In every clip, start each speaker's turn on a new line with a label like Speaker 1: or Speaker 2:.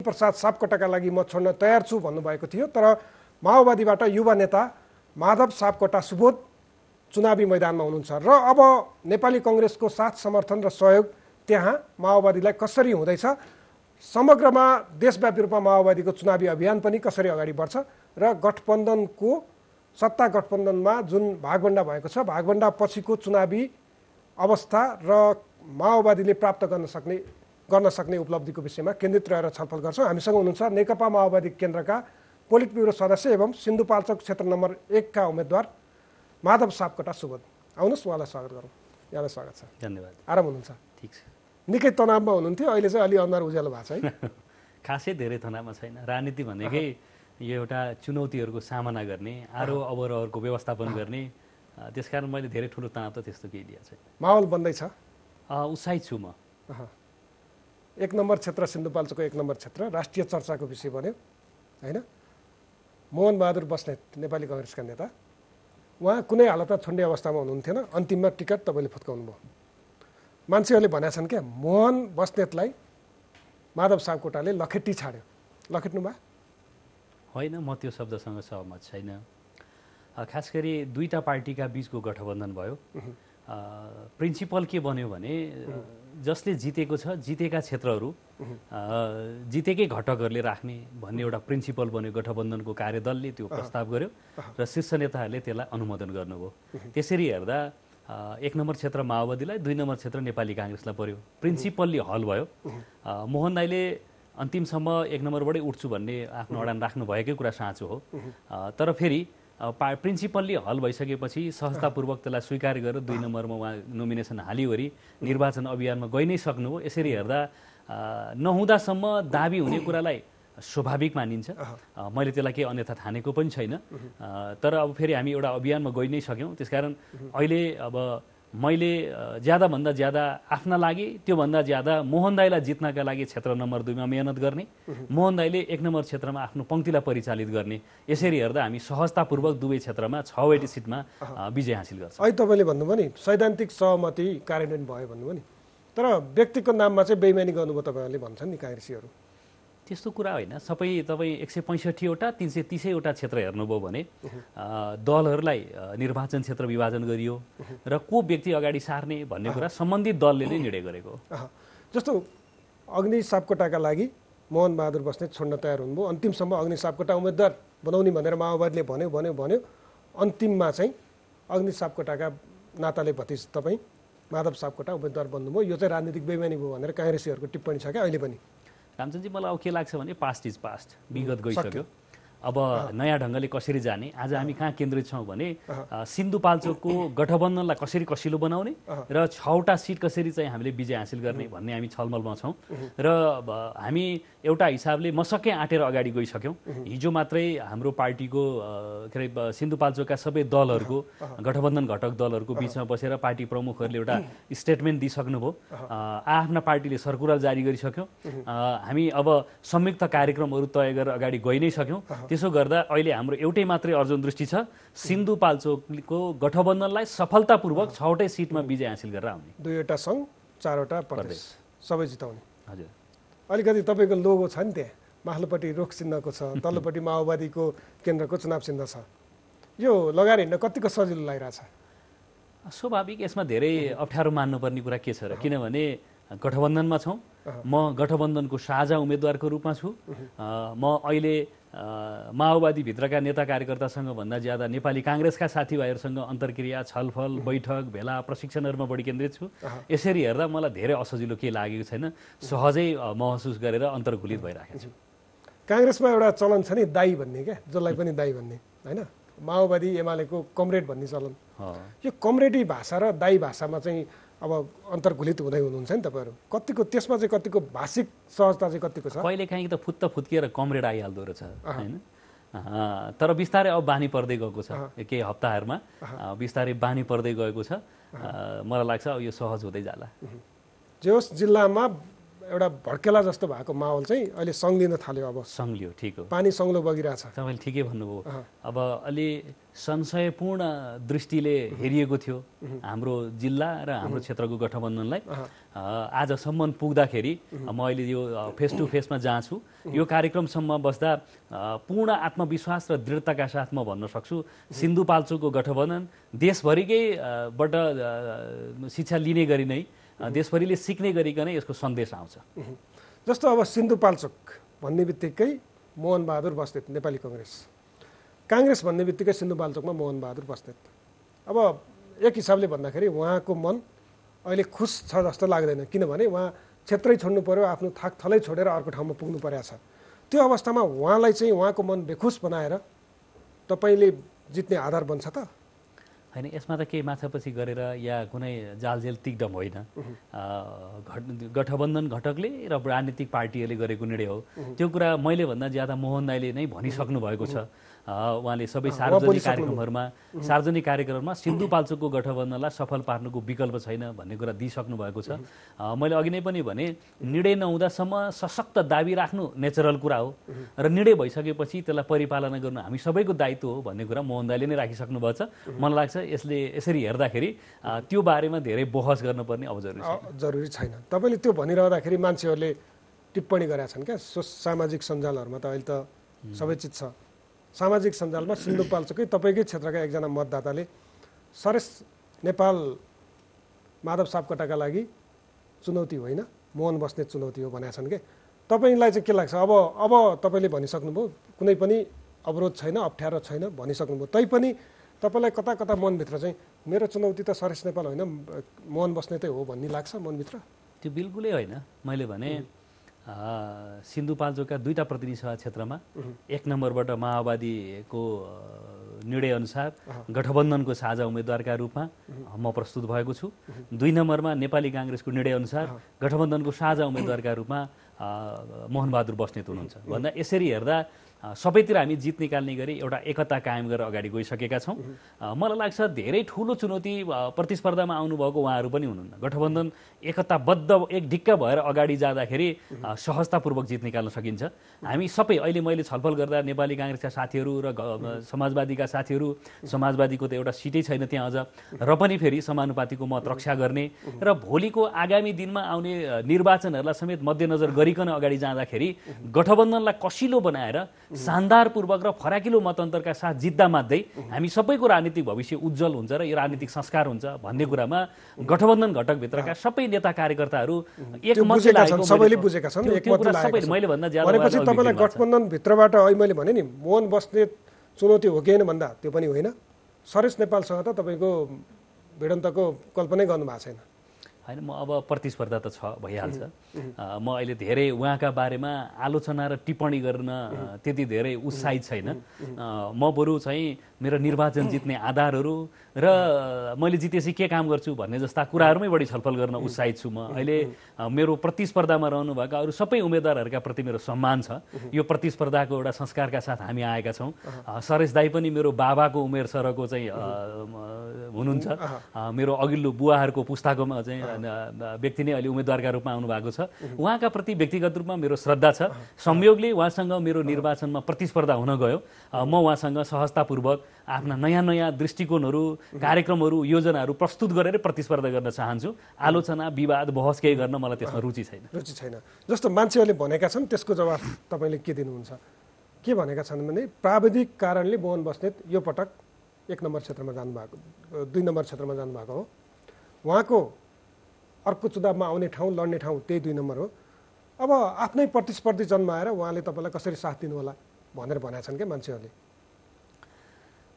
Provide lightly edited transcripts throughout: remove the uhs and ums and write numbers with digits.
Speaker 1: प्रसाद सापकोटाका लागि म छोड्न तयार छु भन्नुभएको थियो। तर माओवादीबाट युवा नेता माधव सापकोटा सुबोध चुनावी मैदानमा हुनुहुन्छ र अब नेपाली कङ्ग्रेसको साथ समर्थन र सहयोग त्यहाँ माओवादीलाई कसरी हुँदैछ, समग्रमा देशव्यापी रूपमा माओवादीको चुनावी अभियान पनि कसरी अगाडि बढ्छ र गठबन्धनको सत्ता गठबन्धनमा जुन भागभण्डा भएको छ, भागभण्डा पछिको चुनावी अवस्था र माओवादीले प्राप्त गर्न सक्ने उपलब्धिको विषयमा केन्द्रित रहेर छलफल गर्छौँ। हामीसँग हुनुहुन्छ नेकपा माओवादी केन्द्रका पोलिट ब्युरो सदस्य एवं सिन्धुपाल्चोक क्षेत्र नम्बर 1 का उम्मेदवार माधव सापकोटा सुबोध। आउनुहोस्, उहाँलाई स्वागत गरौँ। यहाँलाई स्वागत छ।
Speaker 2: धन्यवाद।
Speaker 1: आराम हुनुहुन्छ?
Speaker 2: ठिक छ।
Speaker 1: निकै तनावमा हुनुहुन्थ्यो, अहिले चाहिँ अलि अनुहार उज्यालो भएको छ है?
Speaker 2: खासै धेरै तनावमा छैन। राजनीति भनेकै यो एउटा चुनौतीहरूको सामना गर्ने, आरोह अवरोहहरूको व्यवस्थापन गर्ने, त्यसकारण मैले धेरै ठुलो तनाव त त्यस्तो केही लिएको छैन।
Speaker 1: माहौल बन्दैछ?
Speaker 2: उत्साहित छु म।
Speaker 1: 1 नम्बर क्षेत्र सिन्धुपाल्चोकको 1 नम्बर क्षेत्र राष्ट्रिय चर्चाको विषय बन्यो होइन? मोहन बहादुर बस्नेत नेपाली कङ्ग्रेसका नेता, उहाँ कुनै हालतमा छुट्ने अवस्थामा हुनुहुन्थेन, अन्तिममा टिकट तपाईँले फुत्काउनु भयो। मान्छेहरूले भनेका छन् क्या, मोहन बस्नेतलाई माधव सापकोटाले लखेटी छाड्यो, लखेट्नु भयो?
Speaker 2: होइन, म त्यो शब्दसँग सहमत छैन। खास गरी दुईटा पार्टीका बीचको गठबन्धन भयो। प्रिन्सिपल के बन्यो भने जसले जितेको छ, जितेका क्षेत्रहरू जितेकै घटकहरूले राख्ने भन्ने एउटा प्रिन्सिपल बन्यो। गठबन्धनको कार्यदलले त्यो प्रस्ताव गर्यो र शीर्ष नेताहरूले त्यसलाई अनुमोदन गर्नुभयो। त्यसरी हेर्दा 1 नम्बर क्षेत्र माओवादीलाई, 2 नम्बर क्षेत्र नेपाली काङ्ग्रेसलाई पर्यो। प्रिन्सिपल्ली हल भयो। मोहन दाइले अन्तिमसम्म 1 नम्बरबाटै उठ्छु भन्ने आफ्नो अडान राख्नु भएकै कुरा साँचो हो। तर फेरि प्रिन्सिपल्ली हल भइसकेपछि सहजतापूर्वक त्यसलाई स्वीकार गरेर 2 नम्बरमा उहाँ नोमिनेसन हालिवरी निर्वाचन अभियानमा गइ नै सक्नुभयो। यसरी हेर्दा नहुँदासम्म दाबी हुने कुरालाई स्वाभाविक मानिन्छ। मैले त्यसलाई केही अन्यथा ठानेको पनि छैन। तर अब फेरि हामी एउटा अभियानमा गइ नै सक्यौँ। त्यसकारण अहिले अब मैले ज्यादाभन्दा ज्यादा आफ्ना लागि, त्योभन्दा ज्यादा मोहन दाइलाई जित्नका लागि क्षेत्र नम्बर 2 मा मेहनत गर्ने, मोहन दाइले 1 नम्बर क्षेत्रमा आफ्नो पङ्क्तिलाई परिचालित गर्ने। यसरी हेर्दा हामी सहजतापूर्वक दुवै क्षेत्रमा 6वटै सिटमा विजय हासिल गर्छौँ।
Speaker 1: अहिले तपाईँले भन्नुभयो नि सैद्धान्तिक सहमति कार्यान्वयन भयो भन्नुभयो नि, तर व्यक्तिको नाममा चाहिँ बेइमानी गर्नुभयो तपाईँहरूले भन्छन् नि काङ्ग्रेसीहरू।
Speaker 2: त्यस्तो कुरा होइन। तपाईँ 165 वटा 330 वटा क्षेत्र हेर्नुभयो भने दलहरूलाई निर्वाचन क्षेत्र विभाजन गरियो र को व्यक्ति अगाडि सार्ने भन्ने कुरा सम्बन्धित दलले नै निर्णय गरेको।
Speaker 1: जस्तो अग्नि सापकोटाका लागि मोहन बहादुर बस्नेत छोड्न तयार हुनुभयो। अन्तिमसम्म अग्नि सापकोटा उम्मेदवार बनाउने भनेर माओवादीले भन्यो। अन्तिममा चाहिँ अग्नि सापकोटाका नाताले भतिज तपाईँ माधव सापकोटा उम्मेदवार बन्नुभयो। यो चाहिँ राजनीतिक बेइमानी भयो भनेर काङ्ग्रेसीहरूको टिप्पणी छ क्या अहिले पनि।
Speaker 2: रामचन्द्रजी, मलाई अब के लाग्छ भने पास्ट इज पास्ट, विगत गइसक्यो। अब नयाँ ढङ्गले कसरी जाने, आज हामी कहाँ केन्द्रित छौँ भने सिन्धुपाल्चोकको गठबन्धनलाई कसरी कसिलो बनाउने र 6वटा सिट कसरी चाहिँ हामीले विजय हासिल गर्ने भन्ने हामी छलमलमा छौँ। र हामी एउटा हिसाबले मसक्कै आँटेर अगाडि गइसक्यौँ। हिजो मात्रै हाम्रो पार्टीको के अरे सिन्धुपाल्चोकका सबै दलहरूको, गठबन्धन घटक दलहरूको बिचमा बसेर पार्टी प्रमुखहरूले एउटा स्टेटमेन्ट दिइसक्नुभयो। आफ्ना पार्टीले सर्कुलर जारी गरिसक्यो। हामी अब संयुक्त कार्यक्रमहरू तय गरेर अगाडि गइ नै सक्यौँ। त्यसो गर्दा अहिले हाम्रो एउटै मात्रै अर्जुन दृष्टि छ, सिन्धुपाल्चोकको गठबन्धनलाई सफलतापूर्वक 6वटै सिटमा विजय हासिल गरेर आउने।
Speaker 1: 2वटा सङ्घ, 4वटा प्रदेश सबै जिताउने।
Speaker 2: हजुर,
Speaker 1: अलिकति तपाईँको लोगो छ नि त्यहाँ, माथिल्लोपट्टि रुख चिन्हको छ, तल्लोपट्टि माओवादीको केन्द्रको चुनाव चिन्ह छ। यो लगाएर हिँड्न कतिको सजिलो लागिरहेछ?
Speaker 2: स्वाभाविक। यसमा धेरै अप्ठ्यारो मान्नुपर्ने कुरा के छ र, किनभने गठबन्धनमा छौँ। म गठबन्धनको साझा उम्मेदवारको रूपमा छु। म अहिले माओवादीभित्रका नेता कार्यकर्तासँग भन्दा ज्यादा नेपाली काङ्ग्रेसका साथीभाइहरूसँग अन्तर्क्रिया, छलफल, बैठक, भेला, प्रशिक्षणहरूमा बढी केन्द्रित छु। यसरी हेर्दा मलाई धेरै असजिलो केही लागेको छैन। सहजै महसुस गरेर अन्तर्घुलित भइरहेको छु।
Speaker 1: काङ्ग्रेसमा एउटा चलन छ नि दाई भन्ने, क्या जसलाई पनि दाई भन्ने होइन? माओवादी एमालेको कमरेड भन्ने चलन। यो कमरेडी भाषा र दाई भाषामा चाहिँ अब अन्तर्घुलित हुँदै हुनुहुन्छ नि तपाईँहरू। कतिको त्यसमा चाहिँ कतिको भाषिक सहजता चाहिँ कतिको छ?
Speaker 2: कहिलेकाहीँ त फुत्किएर कमरेड आइहाल्दो रहेछ होइन। तर बिस्तारै अब बानी पर्दै गएको छ। केही हप्ताहरूमा बिस्तारै बानी पर्दै गएको छ। मलाई लाग्छ अब यो सहज हुँदै जाला।
Speaker 1: जे होस्, जिल्लामा एउटा भड्केला जस्तो भएको माहौल चाहिँ अहिले सङ्लिन थाल्यो। अब
Speaker 2: सङ्लियो, ठिक हो,
Speaker 1: पानी सङ्लो बगिरहेछ।
Speaker 2: तपाईँले ठिकै भन्नुभयो। अब अलि संशयपूर्ण दृष्टिले हेरिएको थियो हाम्रो जिल्ला र हाम्रो क्षेत्रको गठबन्धनलाई। आजसम्म पुग्दाखेरि म अहिले यो फेस टु फेसमा जहाँ छु, यो कार्यक्रमसम्म बस्दा पूर्ण आत्मविश्वास र दृढताका साथ म भन्न सक्छु सिन्धुपाल्चोकको गठबन्धन देशभरिकैबाट शिक्षा लिने गरी नै देशभरिले सिक्ने गरिकन यसको सन्देश आउँछ।
Speaker 1: जस्तो अब सिन्धुपाल्चोक भन्ने बित्तिकै मोहन बहादुर बस्नेत नेपाली काङ्ग्रेस भन्ने बित्तिकै सिन्धुपाल्चोकमा मोहन बहादुर बस्नेत। अब एक हिसाबले भन्दाखेरि उहाँको मन अहिले खुस छ जस्तो लाग्दैन, किनभने उहाँ क्षेत्रै छोड्नु पर्यो, आफ्नो थाक थलै छोडेर अर्को ठाउँमा पुग्नु परेको छ। त्यो अवस्थामा उहाँलाई चाहिँ उहाँको मन बेखुस बनाएर तपाईँले जित्ने आधार बन्छ त?
Speaker 2: होइन, यसमा त केही माछापछि गरेर या कुनै जालजेल तिग्दम होइन। गठबन्धन घटकले र राजनीतिक पार्टीहरूले गरेको निर्णय हो। त्यो कुरा मैले भन्दा ज्यादा मोहन दाइले नै भनिसक्नु भएको छ। उहाँले सबै सार्वजनिक कार्यक्रममा सिन्धुपाल्चोकको गठबन्धनलाई सफल पार्नुको विकल्प छैन भन्ने कुरा दिइसक्नु भएको छ। मैले अघि नै पनि भने निर्णय नहुँदासम्म सशक्त दाबी राख्नु नेचरल कुरा हो र निर्णय भइसकेपछि त्यसलाई परिपालना गर्नु हामी सबैको दायित्व हो भन्ने कुरा मोहन दाइले नै राखिसक्नु भएको छ। मलाई लाग्छ यसरी हेर्दाखेरि त्यो बारेमा धेरै बहस गर्नुपर्ने अब
Speaker 1: जरुरी छैन। तपाईँले त्यो भनिरहँदाखेरि मान्छेहरूले टिप्पणी गरेका छन् क्या सामाजिक सञ्जालहरूमा, त अहिले त सबै चिज छ सामाजिक सञ्जालमा। सिन्धुपाल्चोकै तपाईँकै क्षेत्रका एकजना मतदाताले सरेश नेपाल माधव सापकोटाका लागि चुनौती होइन, मोहन बस्नेत चुनौती हो भनेका छन्। के तपाईँलाई चाहिँ के लाग्छ? अब तपाईँले भनिसक्नुभयो कुनै पनि अवरोध छैन, अप्ठ्यारो छैन भनिसक्नुभयो, तैपनि तपाईँलाई कता कता मनभित्र चाहिँ मेरो चुनौती त सरेश नेपाल होइन मोहन बस्नेतै हो भन्ने लाग्छ मनभित्र?
Speaker 2: त्यो बिल्कुलै होइन। मैले भने सिन्धुपाल्चोकका दुईटा प्रतिनिधि सभा क्षेत्रमा 1 नम्बरबाट माओवादीको निर्णय अनुसार गठबन्धनको साझा उम्मेदवारका रूपमा म प्रस्तुत भएको छु। 2 नम्बरमा नेपाली काङ्ग्रेसको निर्णय अनुसार गठबन्धनको साझा उम्मेदवारका रूपमा मोहनबहादुर बस्नेत हुनुहुन्छ भन्दा यसरी हेर्दा सबैतिर हामी जित निकाल्ने गरी एउटा एकता कायम गरेर अगाडि गइसकेका छौँ। मलाई लाग्छ धेरै ठुलो चुनौती प्रतिस्पर्धामा आउनुभएको उहाँहरू पनि हुनुहुन्न। गठबन्धन एकताबद्ध एक ढिक्क भएर अगाडि जाँदाखेरि सहजतापूर्वक जित निकाल्न सकिन्छ। हामी सबै अहिले मैले छलफल गर्दा नेपाली काङ्ग्रेसका साथीहरू र समाजवादीका साथीहरू, समाजवादीको त एउटा सिटै छैन त्यहाँ अझ, र पनि फेरि समानुपातिको मत रक्षा गर्ने र भोलिको आगामी दिनमा आउने निर्वाचनहरूलाई समेत मध्यनजर गरिकन अगाडि जाँदाखेरि गठबन्धनलाई कसिलो बनाएर शानदारपूर्वक र फराकिलो मतअन्तरका साथ जित्दा मात्दै हामी सबैको राजनीतिक भविष्य उज्जवल हुन्छ र यो राजनीतिक संस्कार हुन्छ भन्ने कुरामा गठबन्धन घटकभित्रका सबै नेता कार्यकर्ताहरू एकमतले लागेको
Speaker 1: सबैले बुझेका छन्।
Speaker 2: मैले भन्दा ज्यादा
Speaker 1: भनेपछि तपाईँलाई गठबन्धन भित्रबाट अहिले मैले भने नि मोहन बस्नेत चुनौती हो कि होइन भन्दा त्यो पनि होइन, सरेश नेपालसँग त तपाईँको भिडन्तको कल्पनै गर्नु भएको छैन।
Speaker 2: होइन, म अब प्रतिस्पर्धा त छ भइहाल्छ। म अहिले धेरै उहाँका बारेमा आलोचना र टिप्पणी गर्न त्यति धेरै उत्साहित छैन। म बरु चाहिँ मेरो निर्वाचन जित्ने आधारहरू र मैले जितेपछि के काम गर्छु भन्ने जस्ता कुराहरूमै बढी छलफल गर्न उत्साहित छु। म अहिले मेरो प्रतिस्पर्धामा रहनुभएका अरू सबै उम्मेदवारहरूका प्रति मेरो सम्मान छ। यो प्रतिस्पर्धाको एउटा संस्कारका साथ हामी आएका छौँ। सरेश दाई पनि मेरो बाबाको उमेर सरको चाहिँ हुनुहुन्छ। मेरो अघिल्लो बुवाहरूको पुस्ताकोमा चाहिँ व्यक्ति नै अहिले उम्मेदवारका रूपमा आउनुभएको छ। उहाँका प्रति व्यक्तिगत रूपमा मेरो श्रद्धा छ। संयोगले उहाँसँग मेरो निर्वाचनमा प्रतिस्पर्धा हुन गयो। म उहाँसँग सहजतापूर्वक आफ्ना नयाँ नयाँ दृष्टिकोणहरू, कार्यक्रमहरू, योजनाहरू प्रस्तुत गरेर प्रतिस्पर्धा गर्न चाहन्छु। आलोचना, विवाद, बहस केही गर्न मलाई त्यसमा रुचि छैन।
Speaker 1: जस्तो मान्छेहरूले भनेका छन् त्यसको जवाफ तपाईँले के दिनुहुन्छ? के भनेका छन् भने प्राविधिक कारणले मोहन बस्नेत यो पटक 1 नम्बर क्षेत्रमा जानुभएको, 2 नम्बर क्षेत्रमा जानुभएको हो। उहाँको अर्को चुनावमा आउने ठाउँ, लड्ने ठाउँ त्यही 2 नम्बर हो। अब आफ्नै प्रतिस्पर्धी जन्माएर उहाँले तपाईँलाई कसरी साथ दिनु होला भनेर भनेका छन् क्या मान्छेहरूले?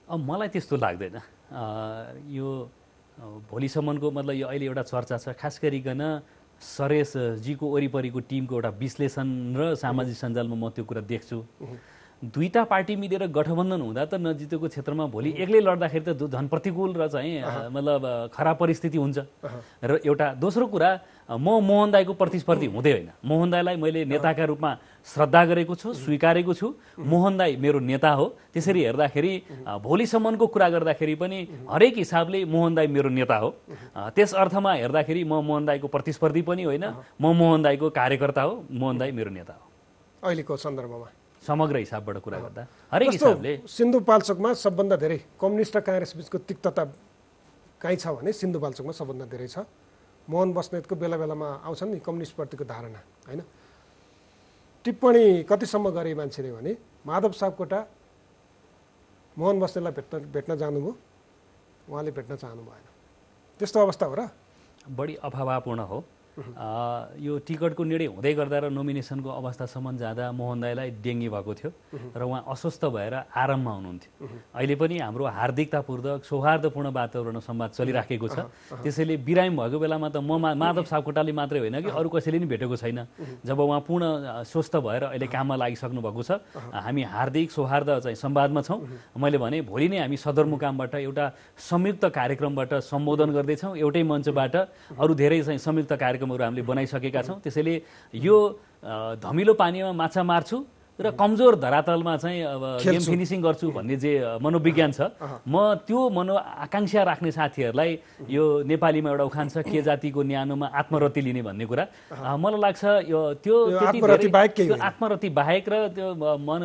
Speaker 2: अब मलाई त्यस्तो लाग्दैन। यो भोलिसम्मको मतलब यो अहिले एउटा चर्चा छ, खास गरिकन सरेशजीको वरिपरिको टिमको एउटा विश्लेषण र सामाजिक सञ्जालमा म त्यो कुरा देख्छु। दुईटा पार्टी मिलेर गठबन्धन हुँदा त नजितेको क्षेत्रमा भोलि एक्लै लड्दाखेरि त झन् प्रतिकूल र चाहिँ मतलब खराब परिस्थिति हुन्छ। र एउटा दोस्रो कुरा, म मोहन दाईको प्रतिस्पर्धी हुँदै होइन। मोहन दाईलाई मैले नेताका रूपमा श्रद्धा गरेको छु, स्वीकारेको छु। मोहन दाई मेरो नेता हो। त्यसरी हेर्दाखेरि भोलिसम्मको कुरा गर्दाखेरि पनि हरेक हिसाबले मोहन दाई मेरो नेता हो। त्यस अर्थमा हेर्दाखेरि म मोहन दाईको प्रतिस्पर्धी पनि होइन, म मोहन दाईको कार्यकर्ता हो। मोहन दाई मेरो नेता हो
Speaker 1: अहिलेको सन्दर्भमा,
Speaker 2: समग्र हिसाबबाट कुरा गर्दा हरेक हिसाबले।
Speaker 1: सिन्धुपाल्चोकमा सबभन्दा धेरै कम्युनिस्ट र काङ्ग्रेस बीचको तिक्तता कहीँ छ भने सिन्धुपाल्चोकमा सबभन्दा धेरै छ। मोहन बस्नेतको बेला बेलामा आउँछन् नि कम्युनिस्टप्रतिको धारणा, होइन? टिप्पणी कतिसम्म गरे मान्छेले भने माधव सापकोटा मोहन बस्नेतलाई भेट्न जानुभयो, उहाँले भेट्न चाहनु भएन। त्यस्तो अवस्था हो र?
Speaker 2: बढी अफवाहपूर्ण हो। यो टिकटको निर्णय हुँदै गर्दा र नोमिनेसनको अवस्थासम्म जाँदा मोहन दाईलाई डेङ्गी भएको थियो र उहाँ अस्वस्थ भएर आराममा हुनुहुन्थ्यो। अहिले पनि हाम्रो हार्दिकतापूर्वक सौहार्दपूर्ण वातावरण संवाद चलिराखेको छ। त्यसैले बिरामी भएको बेलामा त म माधव सापकोटाले मात्रै होइन कि अरू कसैले पनि भेटेको छैन। जब उहाँ पूर्ण स्वस्थ भएर अहिले काममा लागिसक्नु भएको छ, हामी हार्दिक सौहार्द चाहिँ संवादमा छौँ। मैले भने भोलि नै हामी सदरमुकामबाट एउटा संयुक्त कार्यक्रमबाट सम्बोधन गर्दैछौँ। एउटै मञ्चबाट अरू धेरै चाहिँ संयुक्त कार्यक्रम हामीले बनाइसकेका छौँ। त्यसैले यो धमिलो पानीमा माछा मार्छु र कमजोर धरातलमा चाहिँ अब गेम फिनिसिङ गर्छु भन्ने जे मनोविज्ञान छ, म त्यो आकांक्षा राख्ने साथीहरूलाई यो नेपालीमा एउटा उखान छ, के जातिको न्यानोमा आत्मरति लिने भन्ने कुरा। मलाई लाग्छ त्यो आत्मरति बाहेक र त्यो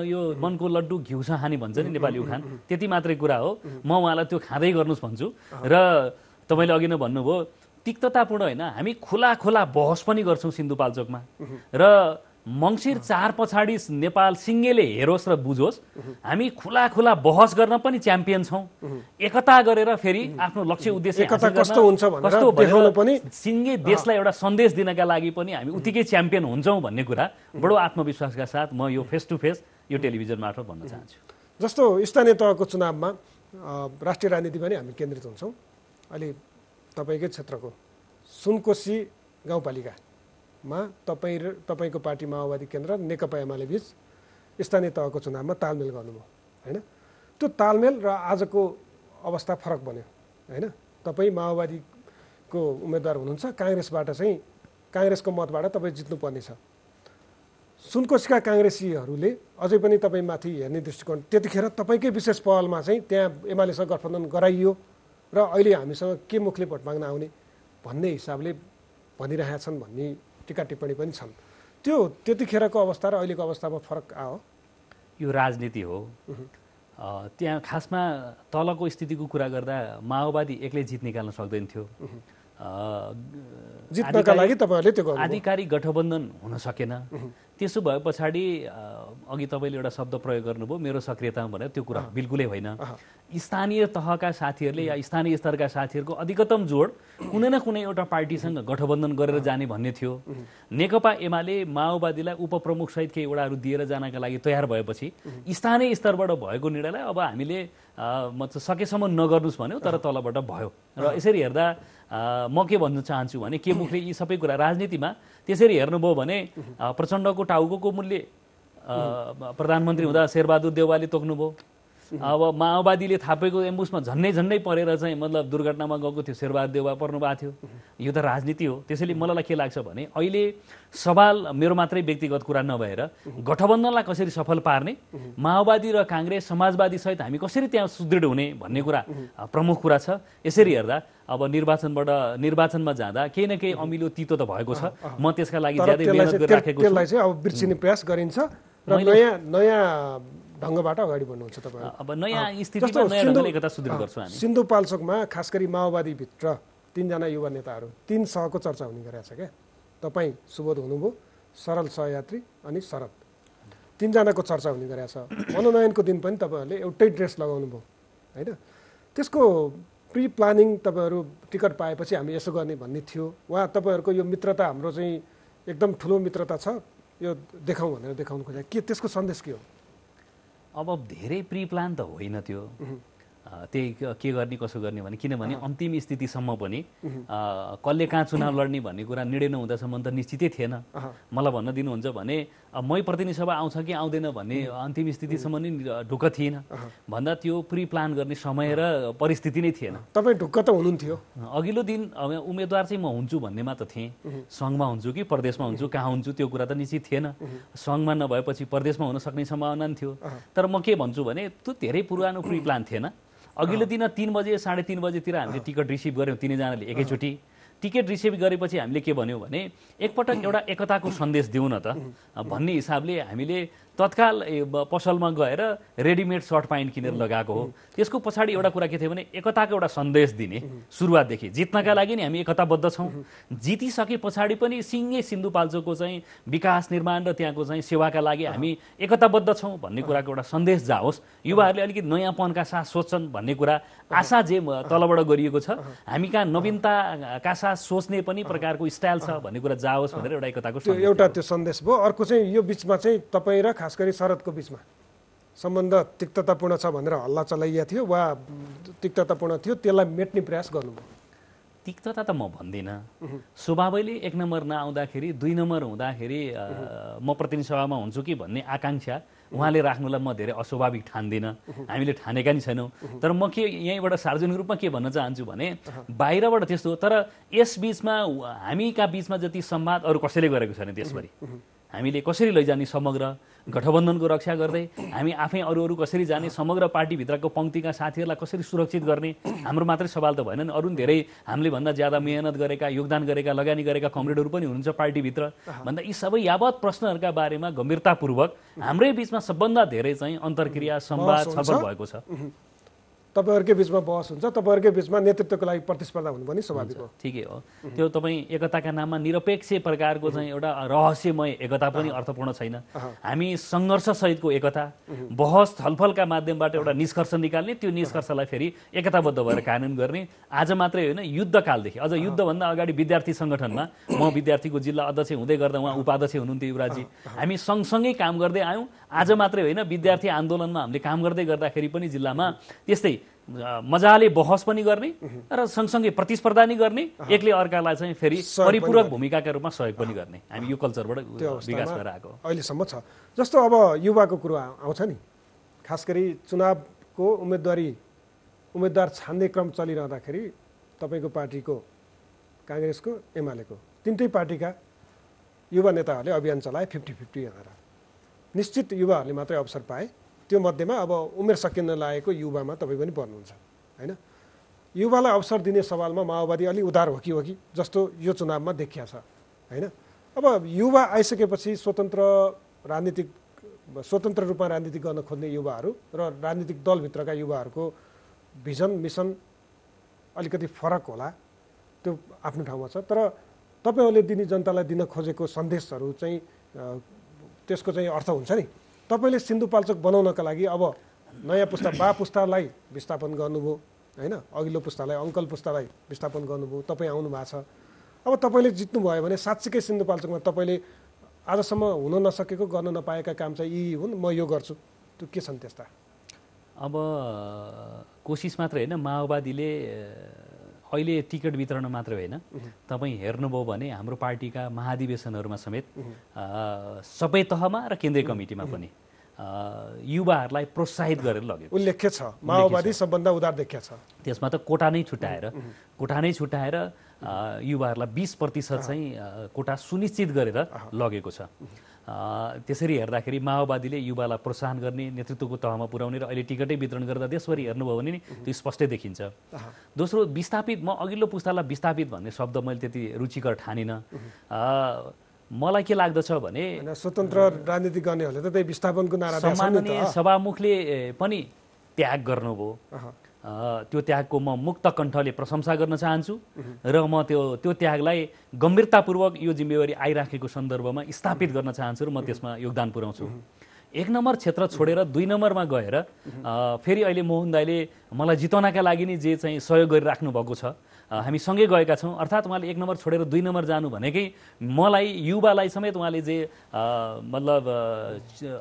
Speaker 2: यो मनको लड्डु घिउ छ हानी भन्छ नि नेपाली उखान, त्यति मात्रै कुरा हो। म उहाँलाई त्यो खाँदै गर्नुहोस् भन्छु। र तपाईँले अघि नै भन्नुभयो तिक्ततापूर्ण होइन, हामी खुला बहस पनि गर्छौँ सिन्धुपाल्चोकमा। र मङ्सिर 4 पछाडि नेपाल सिङ्गेले हेरोस् र बुझोस्, हामी खुला बहस गर्न पनि च्याम्पियन छौँ। एकता गरेर फेरि आफ्नो लक्ष्य उद्देश्य
Speaker 1: कस्तो हुन्छ भनेर पनि
Speaker 2: सिङ्गे देशलाई एउटा सन्देश दिनका लागि पनि हामी उत्तिकै च्याम्पियन हुन्छौँ भन्ने कुरा बडो आत्मविश्वासका साथ म यो फेस टु फेस यो टेलिभिजन मार्फत भन्न चाहन्छु।
Speaker 1: जस्तो स्थानीय तहको चुनावमा राष्ट्रिय राजनीतिमा नि हामी केन्द्रित हुन्छौँ। अहिले तपाईँकै क्षेत्रको सुनकोशी गाउँपालिकामा तपाईँको पार्टी माओवादी केन्द्र नेकपा एमाले बीच स्थानीय तहको चुनावमा तालमेल गर्नुभयो, होइन? त्यो तालमेल र आजको अवस्था फरक बन्यो, होइन? तपाईँ माओवादीको उम्मेदवार हुनुहुन्छ, काङ्ग्रेसबाट चाहिँ काङ्ग्रेसको मतबाट तपाईँ जित्नुपर्ने छ। सुनकोशीका काङ्ग्रेसीहरूले अझै पनि तपाईँमाथि हेर्ने दृष्टिकोण, त्यतिखेर तपाईँकै विशेष पहलमा चाहिँ त्यहाँ एमालेसँग गठबन्धन गराइयो र अहिले हामीसँग के मुखले भोट माग्न आउने भन्ने हिसाबले भनिरहेका छन् भन्ने टिका टिप्पणी पनि छन्। त्यो त्यतिखेरको अवस्था र अहिलेको अवस्थामा फरक आयो।
Speaker 2: यो राजनीति हो। त्यहाँ खासमा तलको स्थितिको कुरा गर्दा माओवादी एक्लै जित निकाल्न सक्दैन थियो।
Speaker 1: जित्नका लागि तपाईँहरूले त्यो
Speaker 2: आधिकारिक गठबन्धन हुन सकेन। त्यसो भए पछाडि अघि तपाईँले एउटा शब्द प्रयोग गर्नुभयो मेरो सक्रियता भनेर, त्यो कुरा बिल्कुलै होइन। स्थानीय तहका साथीहरूले या स्थानीय स्तरका साथीहरूको अधिकतम जोड कुनै न कुनै एउटा पार्टीसँग गठबन्धन गरेर जाने भन्ने थियो। नेकपा एमाले माओवादीलाई उपप्रमुख सहित केही वडाहरू दिएर जानका लागि तयार भएपछि स्थानीय स्तरबाट भएको निर्णयलाई अब हामीले सकेसम्म नगर्नुहोस् भन्यो, तर तलबाट भयो। र यसरी हेर्दा म के भन्न चाहन्छु भने के मुखले यी सबै कुरा राजनीतिमा त्यसरी हेर्नुभयो भने प्रचण्डको टाउको मूल्य प्रधानमन्त्री हुँदा शेरबहादुर देउवाले तोक्नुभयो। अब माओवादीले थापेको एम्बुसमा झन्नै परेर चाहिँ मतलब दुर्घटनामा गएको थियो, शेरबहादुर देउवा पर्नु भएको थियो। यो त राजनीति हो। त्यसैले मलाई के लाग्छ भने अहिले सवाल मेरो मात्रै व्यक्तिगत कुरा नभएर गठबन्धनलाई कसरी सफल पार्ने, माओवादी र काङ्ग्रेस समाजवादी सहित हामी कसरी त्यहाँ सुदृढ हुने भन्ने कुरा प्रमुख कुरा छ। यसरी हेर्दा अब निर्वाचनमा जाँदा केही न केही अमिलो तितो त भएको छ। म त्यसका लागि ज्यादै मेहनत गरिराखेको छु।
Speaker 1: त्यसलाई चाहिँ अब बिर्सिने प्रयास गरिन्छ र नयाँ ढङ्गबाट अगाडि बढ्नुहुन्छ तपाईँ।
Speaker 2: अब नयाँ स्थितिमा नयाँ ढङ्गले एकता सुदृढ गर्छौँ हामी।
Speaker 1: सिन्धुपाल्चोकमा खास गरी माओवादीभित्र 3 जना युवा नेताहरू 3 सहको चर्चा हुने गरेको छ क्या। तपाईँ सुबोध हुनुभयो, सरल सहयात्री अनि शरद, 3 जनाको चर्चा हुने गरेको छ। मनोनयनको दिन पनि तपाईँहरूले एउटै ड्रेस लगाउनु भयो, होइन? त्यसको प्रि प्लानिङ तपाईँहरू टिकट पाएपछि हामी यसो गर्ने भन्ने थियो वा तपाईँहरूको यो मित्रता हाम्रो चाहिँ एकदम ठुलो मित्रता छ, यो देखाउँ भनेर देखाउनु खोजेको के त्यसको सन्देश के हो?
Speaker 2: अब धेरै प्रि प्लान त होइन त्यो। त्यही के गर्ने कसो गर्ने भने किनभने अन्तिम स्थितिसम्म पनि कसले कहाँ चुनाव लड्ने भन्ने कुरा निर्णय नहुँदासम्म त निश्चितै थिएन। मलाई भन्न दिनुहुन्छ भने मै प्रतिनिधि सभा आउँछ कि आउँदैन भन्ने अन्तिम स्थितिसम्म नि ढुक्क थिएन भन्दा त्यो प्री प्लान गर्ने समय र परिस्थिति नै थिएन।
Speaker 1: तपाईँ ढुक्क त हुनुहुन्थ्यो?
Speaker 2: अघिल्लो दिन उम्मेदवार चाहिँ म हुन्छु भन्नेमा त थिएँ, सङ्घमा हुन्छु कि प्रदेशमा हुन्छु कहाँ हुन्छु त्यो कुरा त निश्चित थिएन। सङ्घमा नभएपछि प्रदेशमा हुन सक्ने सम्भावना पनि थियो। तर म के भन्छु भने त्यो धेरै पुरानो प्री प्लान थिएन। अघिल्लो दिन 3 बजे 3:30 बजेतिर हामीले टिकट रिसिभ गऱ्यौँ तिनैजनाले एकैचोटि। टिकट रिसिभ गरेपछि हामीले के भन्यौँ भने एकपटक एउटा एकताको सन्देश दिउँ न त भन्ने हिसाबले हामीले तत्काल पसलमा गएर रेडिमेड सर्ट प्यान्ट किनेर लगाएको हो। त्यसको पछाडि एउटा कुरा के थियो भने एकताको एउटा सन्देश दिने सुरुवातदेखि। जित्नका लागि नि हामी एकताबद्ध छौँ, जितिसके पछाडि पनि सिङ्गै सिन्धुपाल्चोकको चाहिँ विकास निर्माण र त्यहाँको चाहिँ सेवाका लागि हामी एकताबद्ध छौँ भन्ने कुराको एउटा सन्देश जाओस्, युवाहरूले अलिकति नयाँपनका साथ सोच्छन् भन्ने कुरा आशा जे तलबाट गरिएको छ। हामी कहाँ नवीनताका साथ सोच्ने पनि प्रकारको स्टाइल छ भन्ने कुरा जाओस् भनेर एउटा एकताको
Speaker 1: एउटा त्यो सन्देश भयो। अर्को चाहिँ यो बिचमा चाहिँ तपाईँ र खास गरी शरदको बिचमा सम्बन्ध तिक्ततापूर्ण छ भनेर हल्ला चलाइएको थियो वा तिक्ततापूर्ण थियो, त्यसलाई मेट्ने प्रयास गर्नुभयो?
Speaker 2: तिक्तता त म भन्दिनँ। स्वभावैले 1 नम्बर नआउँदाखेरि 2 नम्बर हुँदाखेरि म प्रतिनिधि सभामा हुन्छु कि भन्ने आकाङ्क्षा उहाँले राख्नुलाई म धेरै अस्वाभाविक ठान्दिनँ, हामीले ठानेका नि छैनौँ। तर म के यहीँबाट सार्वजनिक रूपमा के भन्न चाहन्छु भने बाहिरबाट त्यस्तो, तर यस बिचमा हामीका बिचमा जति संवाद अरू कसैले गरेको छैन देशभरि। हामीले कसरी लैजाने समग्र गठबन्धनको रक्षा गर्दै हामी आफै अरू कसरी जाने, समग्र पार्टीभित्रको पङ्क्तिका साथीहरूलाई कसरी सुरक्षित गर्ने, हाम्रो मात्रै सवाल त भएन नि, अरू धेरै हामीले भन्दा ज्यादा मेहनत गरेका, योगदान गरेका, लगानी गरेका कमरेडहरू पनि हुनुहुन्छ पार्टीभित्र भन्दा यी सबै यावत प्रश्नहरूका बारेमा गम्भीरतापूर्वक हाम्रै बिचमा सबभन्दा धेरै चाहिँ अन्तर्क्रिया संवाद छलफल भएको छ।
Speaker 1: तपाईँहरूकै बिचमा बहस हुन्छ, तपाईँहरूकै बिचमा नेतृत्वको लागि प्रतिस्पर्धा हुनु पनि स्वाभाविक हो।
Speaker 2: ठिकै हो। त्यो तपाईँ एकताका नाममा निरपेक्ष प्रकारको चाहिँ एउटा रहस्यमय एकता पनि अर्थपूर्ण छैन। हामी सङ्घर्षसहितको एकता, बहस छलफलका माध्यमबाट एउटा निष्कर्ष निकाल्ने, त्यो निष्कर्षलाई फेरि एकताबद्ध भएर कानुन गर्ने। आज मात्रै होइन, युद्धकालदेखि अझ युद्धभन्दा अगाडि विद्यार्थी सङ्गठनमा म विद्यार्थीको जिल्ला अध्यक्ष हुँदै गर्दा उहाँ उपाध्यक्ष हुनुहुन्थ्यो युवराजी, हामी सँगसँगै काम गर्दै आयौँ। आज मात्रै होइन, विद्यार्थी आन्दोलनमा हामीले काम गर्दै गर्दाखेरि पनि जिल्लामा त्यस्तै मजाले बहस पनि गर्ने र सँगसँगै प्रतिस्पर्धा नि गर्ने, एकले अर्कालाई चाहिँ फेरि परिपूरक भूमिकाका रूपमा सहयोग पनि गर्ने। हामी यो कल्चरबाट विकास भएर आएको
Speaker 1: अहिलेसम्म छ। जस्तो अब युवाको कुरो आउँछ नि, खास गरी चुनावको उम्मेदवार छान्ने क्रम चलिरहँदाखेरि तपाईँको पार्टीको, काङ्ग्रेसको, एमालेको तिनटै पार्टीका युवा नेताहरूले अभियान चलाए 50-50 भनेर। निश्चित युवाहरूले मात्रै अवसर पाए। त्यो मध्येमा अब उमेर सकिन लागेको युवामा तपाईँ पनि पर्नुहुन्छ होइन। युवालाई अवसर दिने सवालमा माओवादी अलि उदार हो कि जस्तो यो चुनावमा देखिया छ होइन। अब युवा आइसकेपछि स्वतन्त्र रूपमा राजनीति गर्न खोज्ने युवाहरू र राजनीतिक दलभित्रका युवाहरूको भिजन मिसन अलिकति फरक होला, त्यो आफ्नो ठाउँमा छ। तर तपाईँहरूले जनतालाई दिन खोजेको सन्देशहरू चाहिँ त्यसको चाहिँ अर्थ हुन्छ नि। तपाईँले सिन्धुपाल्चोक बनाउनका लागि अब नयाँ पुस्ता बा पुस्तालाई विस्थापन गर्नुभयो होइन, अघिल्लो पुस्तालाई अङ्कल पुस्तालाई विस्थापन गर्नुभयो, तपाईँ आउनु भएको छ। अब तपाईँले जित्नुभयो भने साँच्चीकै सिन्धुपाल्चोकमा तपाईँले आजसम्म हुन नसकेको, गर्न नपाएका काम चाहिँ यी हुन्, म यो गर्छु, त्यो के छन् त्यस्ता?
Speaker 2: अब कोसिस मात्रै होइन, माओवादीले अहिले टिकट वितरण मात्रै होइन, तपाईँ हेर्नुभयो भने हाम्रो पार्टीका महाधिवेशनहरूमा समेत सबै तहमा र केन्द्रीय कमिटीमा पनि युवाहरूलाई प्रोत्साहित गरेर लगेको
Speaker 1: उल्लेख्य छ। माओवादी सबभन्दा उदार देखिया छ।
Speaker 2: त्यसमा त कोटा नै छुट्याएर युवाहरूलाई 20% चाहिँ कोटा सुनिश्चित गरेर लगेको छ। त्यसरी हेर्दाखेरि माओवादीले युवालाई प्रोत्साहन गर्ने, नेतृत्वको तहमा पुर्याउने र अहिले टिकटै वितरण गर्दा देशभरि हेर्नुभयो भने नि त्यो स्पष्टै देखिन्छ। दोस्रो, विस्थापित, म अघिल्लो पुस्तालाई विस्थापित भन्ने शब्द मैले त्यति रुचिकर ठानिनँ। मलाई के लाग्दछ भने
Speaker 1: स्वतन्त्र राजनीति गर्नेहरूले त त्यही विस्थापनको नारा
Speaker 2: सम्माननीय सभामुखले पनि त्याग गर्नुभयो। त्यो त्यागको म मुक्त कण्ठले प्रशंसा गर्न चाहन्छु र म त्यो त्यागलाई गम्भीरतापूर्वक यो जिम्मेवारी आइराखेको सन्दर्भमा स्थापित गर्न चाहन्छु र म त्यसमा योगदान पुर्याउँछु। 1 नम्बर क्षेत्र छोडेर 2 नम्बरमा गएर फेरि अहिले मोहन दाइले मलाई जिताउनका लागि नि जे चाहिँ सहयोग गरिराख्नु भएको छ, हामी सँगै गएका छौँ। अर्थात् उहाँले 1 नम्बर छोडेर 2 नम्बर जानु भनेकै मलाई युवालाई समेत उहाँले जे मतलब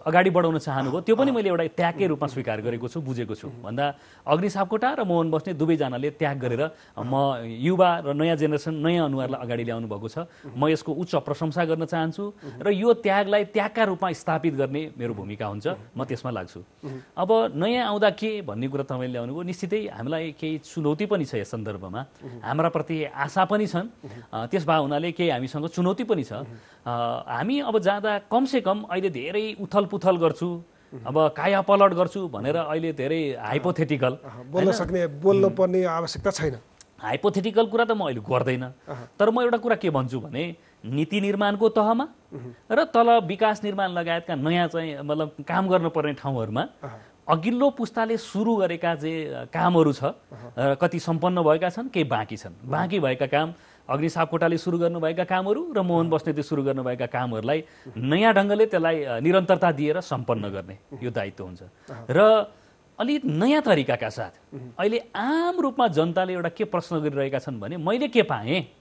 Speaker 2: अगाडि बढाउन चाहनुभयो त्यो पनि मैले एउटा त्यागकै रूपमा स्वीकार गरेको छु, बुझेको छु। भन्दा अग्नि सापकोटा र मोहन बस्नेत दुवैजनाले त्याग गरेर म युवा र नयाँ जेनेरेसन नयाँ अनुहारलाई अगाडि ल्याउनु भएको छ। म यसको उच्च प्रशंसा गर्न चाहन्छु र यो त्यागलाई त्यागका रूपमा स्थापित गर्ने मेरो भूमिका हुन्छ, म त्यसमा लाग्छु। अब नयाँ आउँदा के भन्ने कुरा तपाईँले ल्याउनुभयो, निश्चितै हामीलाई केही चुनौती पनि छ यस सन्दर्भमा, हाम्रा प्रति आशा पनि छन्, त्यस भए हुनाले केही हामीसँग चुनौती पनि छ। हामी अब जाँदा कमसेकम अहिले धेरै उथल पुथल गर्छु, अब काया पलट गर्छु भनेर अहिले धेरै हाइपोथेटिकल
Speaker 1: बोल्नु पर्ने आवश्यकता छैन।
Speaker 2: हाइपोथेटिकल कुरा त म अहिले गर्दैन, तर म एउटा कुरा के भन्छु भने नीति निर्माणको तहमा र तल विकास निर्माण लगायतका नयाँ चाहिँ मतलब काम गर्नुपर्ने ठाउँहरूमा अघिल्लो पुस्ताले सुरु गरेका जे कामहरू छ, कति सम्पन्न भएका छन्, केही बाँकी छन्। बाँकी भएका काम अग्नि सापकोटाले सुरु गर्नुभएका कामहरू र मोहन बस्नेतले सुरु गर्नुभएका कामहरूलाई नयाँ ढङ्गले त्यसलाई निरन्तरता दिएर सम्पन्न गर्ने यो दायित्व हुन्छ। र अलि नयाँ तरिकाका साथ अहिले आम रूपमा जनताले एउटा के प्रश्न गरिरहेका छन् भने मैले के पाएँ,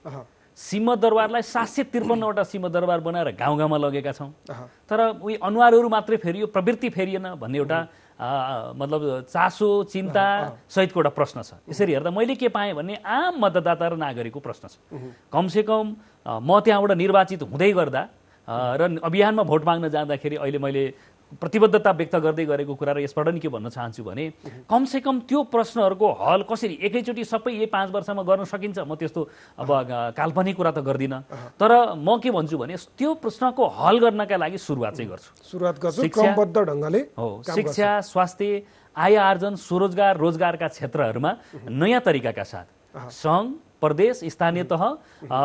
Speaker 2: सिंहदरबारलाई 753वटा सिंहदरबार बनाएर गाउँ गाउँमा लगेका छौँ, तर उही अनुहारहरू मात्रै फेरियो, प्रवृत्ति फेरिएन भन्ने एउटा मतलब चासो चिन्ता सहितको एउटा प्रश्न छ। यसरी हेर्दा मैले के पाएँ भन्ने आम मतदाता र नागरिकको प्रश्न छ। कमसेकम म त्यहाँबाट निर्वाचित हुँदै गर्दा र अभियानमा भोट माग्न जाँदाखेरि अहिले मैले प्रतिबद्धता व्यक्त गर्दै गरेको कुरा र यसबाट नि के भन्न चाहन्छु भने कमसेकम त्यो प्रश्नहरूको हल कसरी एकैचोटि सबै यही 5 वर्षमा गर्न सकिन्छ, म त्यस्तो अब काल्पनिक कुरा त गर्दिनँ, तर म के भन्छु भने त्यो प्रश्नको हल गर्नका लागि सुरुवात चाहिँ गर्छु।
Speaker 1: क्रमबद्ध ढङ्गले
Speaker 2: शिक्षा, स्वास्थ्य, आय आर्जन, स्वरोजगार, रोजगारका क्षेत्रहरूमा नयाँ तरिकाका साथ सङ्घ, प्रदेश, स्थानीय तह,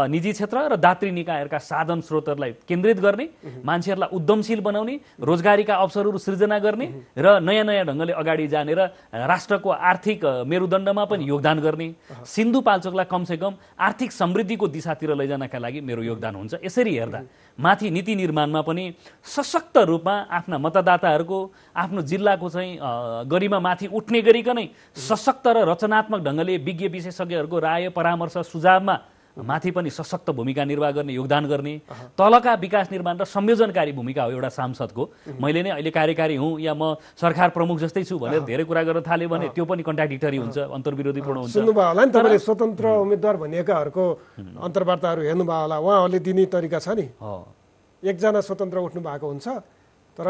Speaker 2: निजी क्षेत्र र दात्री निकायहरूका साधन स्रोतहरूलाई केन्द्रित गर्ने, मान्छेहरूलाई उद्यमशील बनाउने, रोजगारीका अवसरहरू सृजना गर्ने र नयाँ नयाँ ढङ्गले अगाडि जाने र राष्ट्रको आर्थिक मेरुदण्डमा पनि योगदान गर्ने, सिन्धुपाल्चोकलाई कमसेकम आर्थिक समृद्धिको दिशातिर लैजानका लागि मेरो योगदान हुन्छ। यसरी हेर्दा माथि नीति निर्माणमा पनि सशक्त रूपमा आफ्ना मतदाताहरूको आफ्नो जिल्लाको चाहिँ गरिमा माथि उठ्ने गरिकनै सशक्त र रचनात्मक ढङ्गले विज्ञ विशेषज्ञहरूको राय परामर्श सुझावमा माथि पनि सशक्त भूमिका निर्वाह गर्ने, योगदान गर्ने, तलका विकास निर्माण र संयोजनकारी भूमिका हो एउटा सांसदको। मैले नै अहिले कार्यकारी हुँ या म सरकार प्रमुख जस्तै छु भनेर धेरै कुरा गर्न थाल्यो भने त्यो पनि कन्ट्राडिक्टरी हुन्छ, अन्तर्विरोधीपूर्ण हुन्छ।
Speaker 1: सुन्नुभयो होला नि तपाईँले स्वतन्त्र उम्मेदवार भनिएकाहरूको अन्तर्वार्ताहरू हेर्नुभयो होला, उहाँहरूले दिने तरिका छ नि, एकजना स्वतन्त्र उठ्नु भएको हुन्छ तर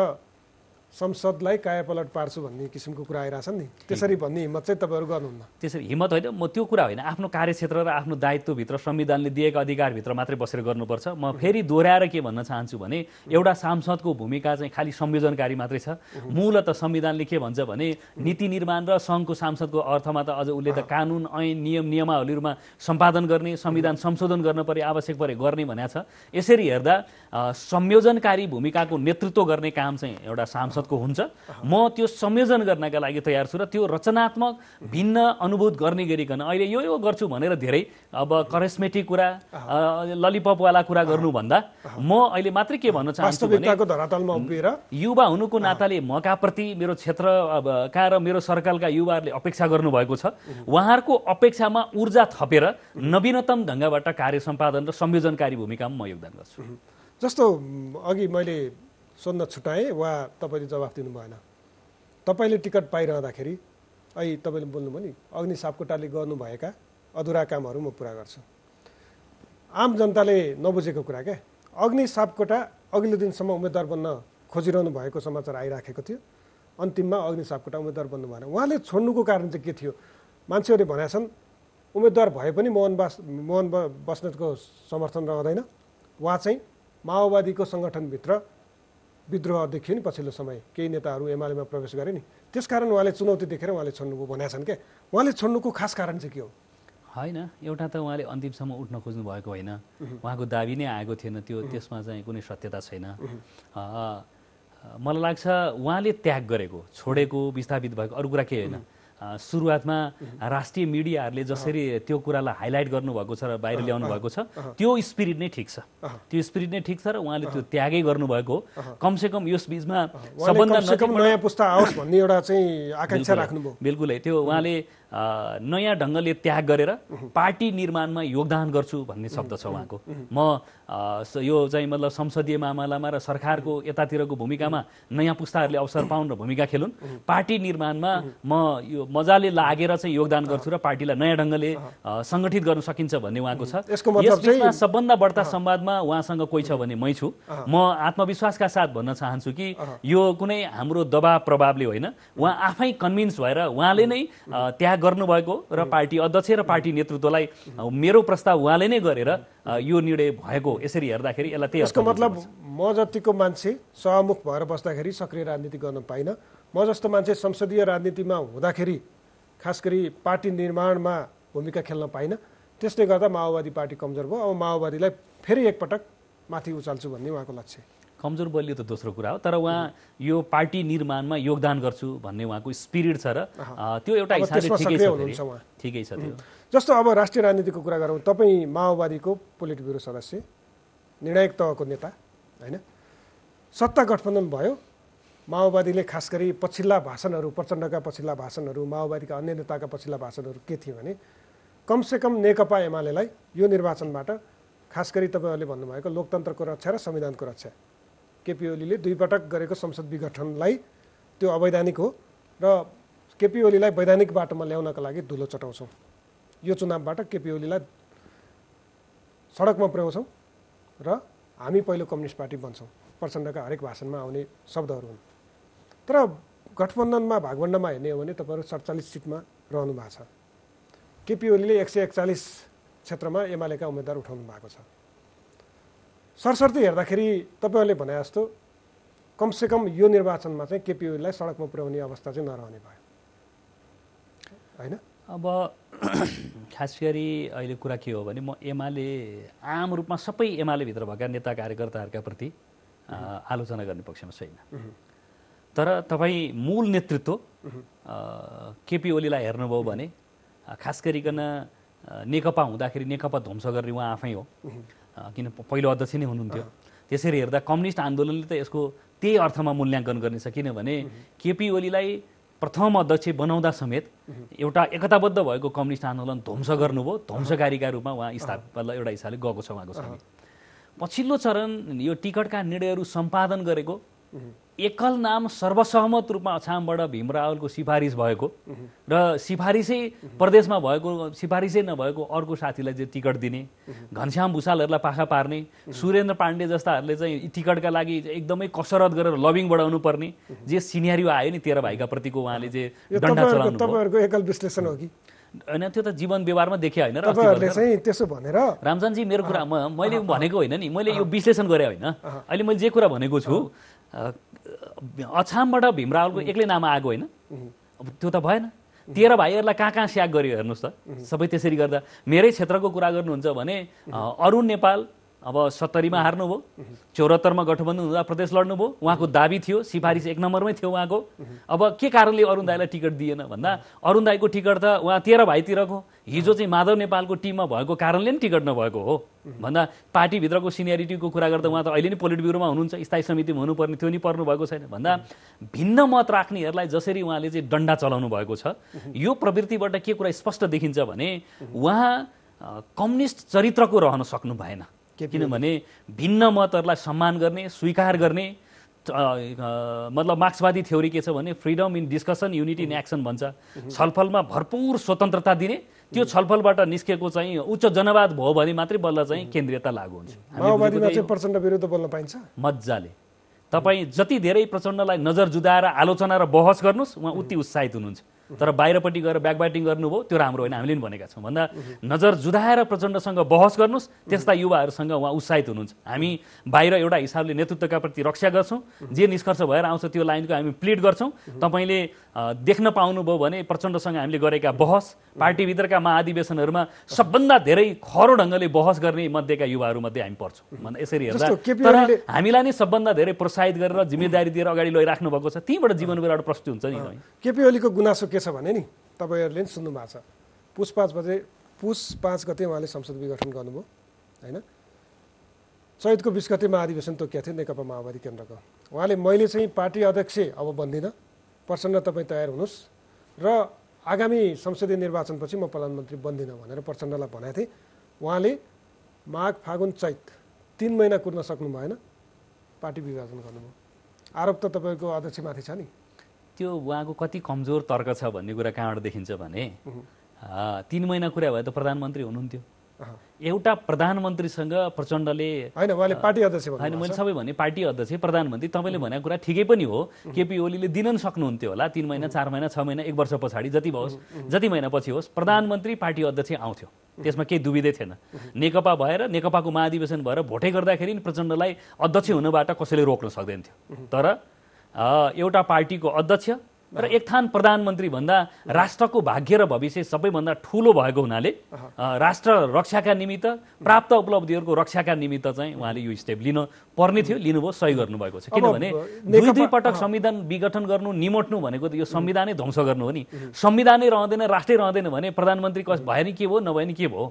Speaker 1: संसदलाई कायापलट पार्छु भन्ने किसिमको कुरा आइरहेछन् नि, त्यसरी भन्ने हिम्मत चाहिँ तपाईँहरू गर्नुहुन्न?
Speaker 2: त्यसरी हिम्मत होइन, म त्यो कुरा होइन, आफ्नो कार्यक्षेत्र र आफ्नो दायित्वभित्र संविधानले दिएका अधिकारभित्र मात्रै बसेर गर्नुपर्छ। म फेरि दोहोऱ्याएर के भन्न चाहन्छु भने एउटा सांसदको भूमिका चाहिँ खालि संयोजनकारी मात्रै छ। मूलत संविधानले के भन्छ भने नीति निर्माण र सङ्घको सांसदको अर्थमा त अझ उसले त कानुन, ऐन, नियम नियमावलीहरूमा सम्पादन गर्ने, संविधान संशोधन गर्न परे, आवश्यक परे गर्ने भनेको छ। यसरी हेर्दा संयोजनकारी भूमिकाको नेतृत्व गर्ने काम चाहिँ एउटा सांसद को हुन्छ। म त्यो संयोजन गर्नका लागि तयार छु र त्यो रचनात्मक भिन्न अनुभूत गर्ने गरिकन अहिले यो गर्छु भनेर धेरै अब करेस्मेटिक कुरा, ललिपपवाला कुरा गर्नुभन्दा म अहिले मात्रै के भन्न चाहन्छु भने युवा हुनुको नाताले मका प्रति मेरो क्षेत्रका र मेरो सर्कलका युवाहरूले अपेक्षा गर्नुभएको छ। उहाँहरूको अपेक्षामा ऊर्जा थपेर नवीनतम ढङ्गबाट कार्य सम्पादन र संयोजनकारी भूमिकामा म योगदान गर्छु।
Speaker 1: जस्तो अघि मैले सोध्न छुट्याएँ वा तपाईँले जवाफ दिनु भएन, तपाईँले टिकट पाइरहँदाखेरि अहिले तपाईँले बोल्नुभयो नि अग्नि सापकोटाले गर्नुभएका अधुरा कामहरू म पुरा गर्छु। आम जनताले नबुझेको कुरा क्या, अग्नि सापकोटा अघिल्लो दिनसम्म उम्मेदवार बन्न खोजिरहनु भएको समाचार आइराखेको थियो, अन्तिममा अग्नि सापकोटा उम्मेदवार बन्नु भएन। उहाँले छोड्नुको कारण चाहिँ के थियो? मान्छेहरूले भनेका छन् उम्मेदवार भए पनि मोहन बस्नेतको समर्थन रहँदैन, उहाँ चाहिँ माओवादीको सङ्गठनभित्र विद्रोह देखियो नि पछिल्लो समय, केही नेताहरू एमालेमा प्रवेश गरे नि, त्यसकारण उहाँले चुनौती देखेर उहाँले छोड्नुको भनेका छन् क्या। उहाँले छोड्नुको खास कारण चाहिँ के हो?
Speaker 2: होइन, एउटा त उहाँले अन्तिमसम्म उठ्न खोज्नु भएको होइन, उहाँको दाबी नै आएको थिएन, त्यो त्यसमा चाहिँ कुनै सत्यता छैन। मलाई लाग्छ उहाँले त्याग गरेको, छोडेको, विस्थापित भएको अरू कुरा के होइन, सुरुवातमा राष्ट्रिय मिडियाहरूले जसरी त्यो कुरालाई हाइलाइट गर्नुभएको छ र बाहिर ल्याउनु भएको छ त्यो स्पिरिट नै ठिक छ, त्यो स्पिरिट नै ठिक छ र उहाँले त्यो त्यागै गर्नुभएको हो। कमसेकम यस बीचमा सबभन्दा
Speaker 1: नयाँ पुस्ता आओस् भन्ने एउटा चाहिँ आकांक्षा राख्नुभयो।
Speaker 2: बिल्कुलै त्यो उहाँले नयाँ ढङ्गले त्याग गरेर पार्टी निर्माणमा योगदान गर्छु भन्ने शब्द छ उहाँको। म यो चाहिँ मतलब संसदीय मामलामा र सरकारको यतातिरको भूमिकामा नयाँ पुस्ताहरूले अवसर पाउन् र भूमिका खेलुन्, पार्टी निर्माणमा म यो मजाले लागेर चाहिँ योगदान गर्छु र पार्टीलाई नयाँ ढङ्गले सङ्गठित गर्न सकिन्छ भन्ने उहाँको छ। यसमा सबभन्दा बढ्ता संवादमा उहाँसँग कोही छ भने मै छु। म आत्मविश्वासका साथ भन्न चाहन्छु कि यो कुनै हाम्रो दबाब प्रभावले होइन, उहाँ आफै कन्भिन्स भएर उहाँले नै त्याग गर्नुभएको र पार्टी अध्यक्ष र पार्टी नेतृत्वलाई मेरो प्रस्ताव उहाँले नै गरेर यो निर्णय भएको। यसरी हेर्दाखेरि यसलाई त्यही
Speaker 1: यसको मतलब म जतिको मान्छे सहमुख भएर बस्दाखेरि सक्रिय राजनीति गर्न पाइनँ, म जस्तो मान्छे संसदीय राजनीतिमा हुँदाखेरि खास गरी पार्टी निर्माणमा भूमिका खेल्न पाइनँ, त्यसले गर्दा माओवादी पार्टी कमजोर भयो, अब माओवादीलाई फेरि एकपटक माथि उचाल्छु भन्ने उहाँको लक्ष्य।
Speaker 2: कमजोर बलियो त दोस्रो कुरा हो, तर उहाँ यो पार्टी निर्माणमा योगदान गर्छु भन्ने उहाँको स्पिरिट छ र त्यो एउटा हिसाबले ठिकै छ त्यो।
Speaker 1: जस्तो अब राष्ट्रिय राजनीतिको कुरा गरौँ, तपाईँ माओवादीको पोलिट ब्युरो सदस्य, निर्णायक तहको नेता होइन, सत्ता गठबन्धन भयो, माओवादीले खास गरी पछिल्ला भाषणहरू, प्रचण्डका पछिल्ला भाषणहरू, माओवादीका अन्य नेताका पछिल्ला भाषणहरू के थिए भने कमसेकम नेकपा एमालेलाई यो निर्वाचनबाट खास गरी तपाईँहरूले भन्नुभएको लोकतन्त्रको रक्षा र संविधानको रक्षा, केपी ओलीले 2 पटक गरेको संसद विघटनलाई त्यो अवैधानिक हो र केपी ओलीलाई वैधानिक बाटोमा ल्याउनका लागि धुलो चटाउँछौँ। यो चुनावबाट केपी ओलीलाई सडकमा पुर्याउँछौँ र हामी पहिलो कम्युनिस्ट पार्टी बन्छौँ, प्रचण्डका हरेक भाषणमा आउने शब्दहरू हुन्। तर गठबन्धनमा भागवण्डामा हेर्ने हो भने तपाईँहरू 47 सिटमा रहनु भएको छ, केपी ओलीले 141 क्षेत्रमा एमालेका उम्मेदवार उठाउनु भएको छ। सरसर्ती हेर्दाखेरि तपाईँहरूले भने जस्तो कमसेकम यो निर्वाचनमा चाहिँ केपी ओलीलाई सडकमा पुर्याउने अवस्था चाहिँ नरहने भयो होइन।
Speaker 2: अब खास गरी अहिले कुरा के हो भने म एमाले आम रूपमा सबै एमालेभित्र भएका नेता कार्यकर्ताहरूका प्रति आलोचना गर्ने पक्षमा छैन, तर तपाईँ मूल नेतृत्व केपी ओलीलाई हेर्नुभयो भने खास गरिकन नेकपा हुँदाखेरि नेकपा ध्वंस गर्ने उहाँ आफै हो, किन पहिलो अध्यक्ष नै हुनुहुन्थ्यो। त्यसरी हेर्दा कम्युनिस्ट आन्दोलनले त यसको त्यही अर्थमा मूल्याङ्कन गर्नेछ, किनभने केपी ओलीलाई प्रथम अध्यक्ष बनाउँदा समेत एउटा एकताबद्ध भएको कम्युनिस्ट आन्दोलन ध्वंस गर्नुभयो, ध्वंसकारीका रूपमा उहाँ मतलब एउटा हिसाबले गएको छ उहाँको समेत। पछिल्लो चरण यो टिकटका निर्णयहरू सम्पादन गरेको एकल नाम सर्वसहमत रूपमा अछामबाट भीम रावलको सिफारिस भएको र सिफारिसै प्रदेशमा भएको सिफारिसै नभएको अर्को साथीलाई चाहिँ टिकट दिने, घनश्याम भुषालहरूलाई पाखा पार्ने, सुरेन्द्र पाण्डे जस्ताहरूले चाहिँ टिकटका लागि एकदमै कसरत गरेर लबिङ बढाउनु पर्ने जे सिनेरियो आयो नि 13 भाइका प्रतिको उहाँले चाहिँ डन्डा चलाउनु।
Speaker 1: तपाईँहरूको एकल विश्लेषण हो कि
Speaker 2: होइन? त्यो त जीवन व्यवहारमा देखे होइन र
Speaker 1: त्यसो भनेर
Speaker 2: रामजनजी मेरो कुरा मैले भनेको होइन नि, मैले यो विश्लेषण गरे होइन। अहिले मैले जे कुरा भनेको छु अछामबाट भीम रावलको एक्लै नाम आएको होइन, अब त्यो त भएन। 13 भाइहरूलाई कहाँ स्याक गर्यो हेर्नुहोस् त। सबै त्यसरी गर्दा मेरै क्षेत्रको कुरा गर्नुहुन्छ भने अरुण नेपाल अब 70 मा हार्नुभयो, 74 मा गठबन्धन हुँदा प्रदेश लड्नुभयो, उहाँको दाबी थियो, सिफारिस 1 नम्बरमै थियो उहाँको। अब के कारणले अरुण दाईलाई टिकट दिएन भन्दा अरुण दाईको टिकट त उहाँ 13 भाइतिरको हिजो चाहिँ माधव नेपालको टिममा भएको कारणले नि टिकट नभएको हो भन्दा पार्टीभित्रको सिनियरिटीको कुरा गर्दा उहाँ त अहिले नै पोलिट ब्युरोमा हुनुहुन्छ, स्थायी समितिमा हुनुपर्ने त्यो नि पर्नु भएको छैन भन्दा भिन्न मत राख्नेहरूलाई जसरी उहाँले चाहिँ डन्डा चलाउनु भएको छ, यो प्रवृत्तिबाट के कुरा स्पष्ट देखिन्छ भने उहाँ कम्युनिस्ट चरित्रको रहन सक्नु भएन। किनभने भिन्न मतहरूलाई सम्मान गर्ने, स्वीकार गर्ने, मतलब मार्क्सवादी थ्योरी के छ भने freedom in discussion unity in action भन्छ, छलफलमा भरपूर स्वतन्त्रता दिने, त्यो छलफलबाट निस्केको चाहिँ उच्च जनवाद भयो भने मात्रै बल्ल चाहिँ केन्द्रीयता लागू हुन्छ।
Speaker 1: माओवादीमा चाहिँ प्रचण्ड विरुद्ध बोल्न पाइन्छ
Speaker 2: मज्जाले। तपाईँ जति धेरै प्रचण्डलाई नजर जुदाएर आलोचना र बहस गर्नुहोस् उहाँ उति उत्साहित हुनुहुन्छ, तर बाहिरपट्टि गएर ब्याकबाइटिङ गर्नुभयो त्यो राम्रो होइन, हामीले पनि भनेका छौँ। भन्दा नजर जुदाएर प्रचण्डसँग बहस गर्नुहोस्, त्यस्ता युवाहरूसँग उहाँ उत्साहित हुनुहुन्छ। हामी बाहिर एउटा हिसाबले नेतृत्वका प्रति रक्षा गर्छौँ, जे निष्कर्ष भएर आउँछ त्यो लाइनको हामी प्लिड गर्छौँ। तपाईँले देख्न पाउनुभयो भने प्रचण्डसँग हामीले गरेका बहस पार्टीभित्रका महाधिवेशनहरूमा सबभन्दा धेरै खरो ढङ्गले बहस गर्ने मध्येका युवाहरूमध्ये हामी पर्छौँ भन्दा यसरी हेर्दा। तर हामीलाई नै सबभन्दा धेरै प्रोत्साहित गरेर जिम्मेदारी दिएर अगाडि लैराख्नु भएको छ, त्यहीँबाट जीवन व्यवहार प्रस्तुत हुन्छ नि।
Speaker 1: केपी ओलीको गुनासो के छ भने नि तपाईँहरूले नि सुन्नु भएको छ। पुस 5 गते उहाँले संसद विघटन गर्नुभयो होइन। चैतको 20 गते महाधिवेशन तोकिएको थियो नेकपा माओवादी केन्द्रको। उहाँले मैले चाहिँ पार्टी अध्यक्ष अब बन्दिनँ, प्रचण्ड तपाईँ तयार हुनुहोस् र आगामी संसदीय निर्वाचनपछि म प्रधानमन्त्री बन्दिनँ भनेर प्रचण्डलाई भनेको थिएँ। उहाँले माघ फागुन चैत 3 महिना कुर्न सक्नु भएन, पार्टी विभाजन गर्नुभयो। आरोप त तपाईँको अध्यक्षमाथि छ नि।
Speaker 2: त्यो उहाँको कति कमजोर तर्क छ भन्ने कुरा कहाँबाट देखिन्छ भने 3 महिना कुरा भए त प्रधानमन्त्री हुनुहुन्थ्यो। एउटा प्रधानमन्त्रीसँग प्रचण्डले
Speaker 1: होइन, उहाँले पार्टी अध्यक्ष
Speaker 2: होइन, मैले सबै भने पार्टी अध्यक्ष प्रधानमन्त्री। तपाईँले भनेको कुरा ठिकै पनि हो, केपी ओलीले दिन नि सक्नुहुन्थ्यो होला 3 महिना 4 महिना 6 महिना 1 वर्ष पछाडि जति होस्, जति महिना पछि होस्, प्रधानमन्त्री पार्टी अध्यक्ष आउँथ्यो, त्यसमा केही दुविधै थिएन। नेकपा भएर नेकपाको महाधिवेशन भएर भोटै गर्दाखेरि प्रचण्डलाई अध्यक्ष हुनबाट कसैले रोक्न सक्दैन थियो। तर एउटा पार्टीको अध्यक्ष र एक थान प्रधानमन्त्री भन्दा राष्ट्रको भाग्य र भविष्य सबैभन्दा ठुलो भएको हुनाले राष्ट्र रक्षाका निमित्त प्राप्त उपलब्धिहरूको रक्षाका निमित्त चाहिँ उहाँले यो स्टेप लिन पर्ने थियो, लिनुभयो, सही गर्नुभएको छ। किनभने दुई पटक संविधान विघटन गर्नु निमोट्नु भनेको त यो संविधानै ध्वंस गर्नु हो नि। संविधानै रहँदैन, राष्ट्रै रहँदैन भने प्रधानमन्त्री भए नि के भयो, नभए नि के भयो।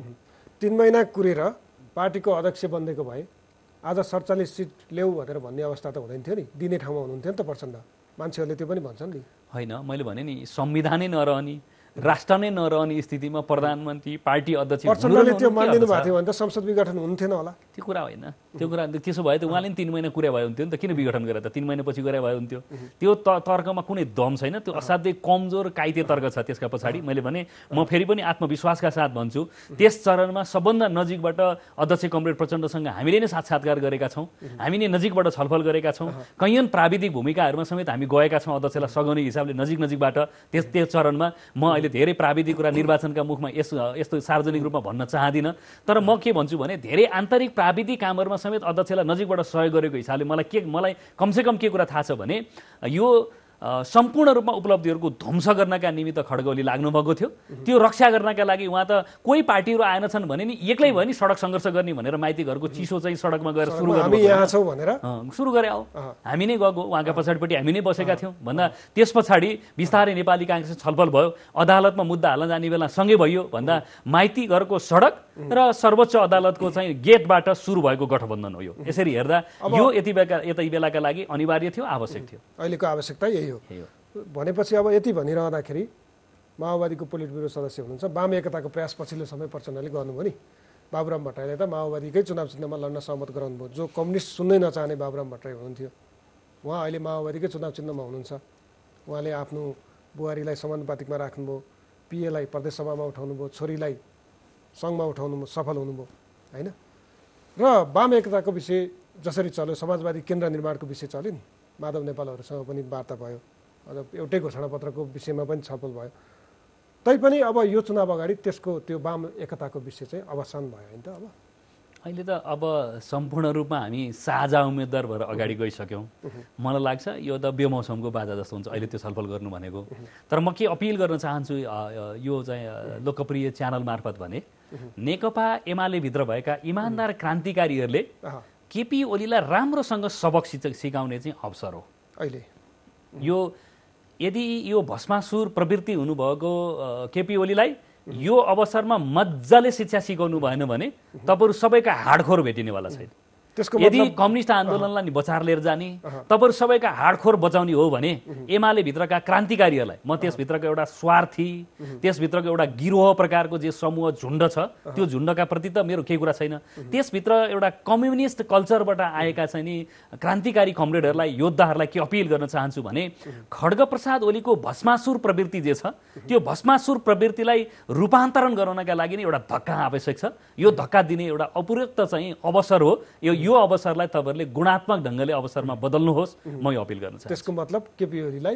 Speaker 1: 3 महिना कुरेर पार्टीको अध्यक्ष बन्देको भए आज 47 सिट ल्याऊ भनेर भन्ने अवस्था त हुँदैन थियो नि। दिने ठाउँमा हुनुहुन्थ्यो नि त प्रचण्ड। मान्छेहरूले त्यो पनि भन्छन् नि।
Speaker 2: होइन, मैले भने नि संविधानै नरहने, राष्ट्र नै नरहने स्थितिमा प्रधानमन्त्री पार्टी अध्यक्ष
Speaker 1: प्रचण्डले त्यो मानिदिनु भएको थियो भने त संसद विघटन हुन्थेन होला।
Speaker 2: त्यो कुरा होइन, त्यो कुरा त्यसो भए त उहाँले नि 3 महिना कुरा भए हुन्थ्यो नि त। किन विघटन गरेर त 3 महिनापछि गरे भए हुन्थ्यो। त्यो तर्कमा कुनै दम छैन, त्यो असाध्यै कमजोर काइते तर्क छ त्यसका पछाडि। मैले भने म फेरि पनि आत्मविश्वासका साथ भन्छु, त्यस चरणमा सबभन्दा नजिकबाट अध्यक्ष कमरेड प्रचण्डसँग हामीले नै साक्षात्कार गरेका छौँ, हामी नै नजिकबाट छलफल गरेका छौँ, कैयन प्राविधिक भूमिकाहरूमा समेत हामी गएका छौँ अध्यक्षलाई सघाउने हिसाबले नजिकबाट। त्यो चरणमा म अहिले धेरै प्राविधिक कुरा निर्वाचनका मुखमा यस्तो सार्वजनिक रूपमा भन्न चाहदिनँ। तर म के भन्छु भने धेरै आन्तरिक प्राविधिक कामहरूमा समेत अध्यक्षलाई नजिकबाट सहयोग गरेको हिसाबले मलाई कमसेकम के कुरा थाहा छ भने यो सम्पूर्ण रूपमा उपलब्धिहरूको ध्वंस गर्नका निमित्त खड्गौली लाग्नुभएको थियो। त्यो रक्षा गर्नका लागि उहाँ त कोही पार्टीहरू आएनछन् भने नि एक्लै भयो नि सडक सङ्घर्ष गर्ने भनेर माइती घरको चिसो चाहिँ सडकमा गएर सुरु गरे हो। हामी नै गएको, उहाँका पछाडिपट्टि हामी नै बसेका थियौँ भन्दा त्यस पछाडि बिस्तारै नेपाली काङ्ग्रेस छलफल भयो, अदालतमा मुद्दा हाल्न जाने बेला सँगै भयो भन्दा माइती घरको सडक र सर्वोच्च अदालतको चाहिँ गेटबाट सुरु भएको गठबन्धन हो यो। यसरी हेर्दा यो यति बेलाका लागि अनिवार्य थियो, आवश्यक थियो।
Speaker 1: अहिलेको आवश्यकता यही हो भनेपछि अब यति भनिरहँदाखेरि माओवादीको पोलिट ब्युरो सदस्य हुनुहुन्छ, वाम एकताको प्रयास पछिल्लो समय प्रचण्डले गर्नुभयो नि। बाबुराम भट्टराईले त माओवादीकै चुनाव चिन्हमा लड्न सहमत गराउनुभयो। जो कम्युनिस्ट सुन्नै नचाहने बाबुराम भट्टराई हुनुहुन्थ्यो, उहाँ अहिले माओवादीकै चुनाव चिन्हमा हुनुहुन्छ। उहाँले आफ्नो बुहारीलाई समानुपातिकमा राख्नुभयो, पिएलाई प्रदेश सभामा उठाउनुभयो, छोरीलाई सङ्घमा उठाउनु सफल हुनुभयो होइन। र वाम एकताको विषय जसरी चल्यो, समाजवादी केन्द्र निर्माणको विषय चल्यो नि, माधव नेपालहरूसँग पनि वार्ता भयो, अझ एउटै घोषणापत्रको विषयमा पनि छलफल भयो। तैपनि अब यो चुनाव अगाडि त्यसको त्यो वाम एकताको विषय चाहिँ अवसान भयो होइन त।
Speaker 2: अहिले त अब सम्पूर्ण रूपमा हामी साझा उम्मेदवार भएर अगाडि गइसक्यौँ। मलाई लाग्छ यो त बेमौसमको बाजा जस्तो हुन्छ अहिले त्यो छलफल गर्नु भनेको। तर म के अपिल गर्न चाहन्छु यो चाहिँ लोकप्रिय च्यानल मार्फत भने नेकपा एमाले भित्र भएका इमान्दार क्रान्तिकारीहरूले केपी ओलीलाई राम्रोसँग सबक सिकाउने चाहिँ अवसर हो
Speaker 1: अहिले।
Speaker 2: यो यदि यो भस्मासुर प्रवृत्ति हुनुभएको केपी ओलीलाई यो अवसरमा मजाले शिक्षा सिकाउनु भएन भने तपाईहरु सबैका हाडखोर भेटिनेवाला छैन। यदि कम्युनिस्ट आन्दोलनलाई नि बचाएर लिएर जाने तपाईहरु सबैका हाडखोर बचाउने हो भने एमाले भित्रका क्रान्तिकारीहरूलाई, म त्यसभित्रको एउटा स्वार्थी, त्यसभित्रको एउटा गिरोह प्रकारको जे समूह झुण्ड छ त्यो झुण्डका प्रति त मेरो केही कुरा छैन। त्यसभित्र एउटा कम्युनिस्ट कल्चरबाट आएका चाहिँ नि क्रान्तिकारी कमरेडहरूलाई, योद्धाहरूलाई के अपिल गर्न चाहन्छु भने खड्गप्रसाद ओलीको भस्मासुर प्रवृत्ति जे छ त्यो भस्मासुर प्रवृत्तिलाई रूपान्तरण गराउनका लागि नै एउटा धक्का आवश्यक छ। यो धक्का दिने एउटा अपूर्वत चाहिँ अवसर हो। यो अवसरलाई तपाईहरुले गुणात्मक ढंगले अवसरमा बदल्नुहोस्, म यो अपिल गर्न चाहन्छु।
Speaker 1: त्यसको मतलब केपी ओलीलाई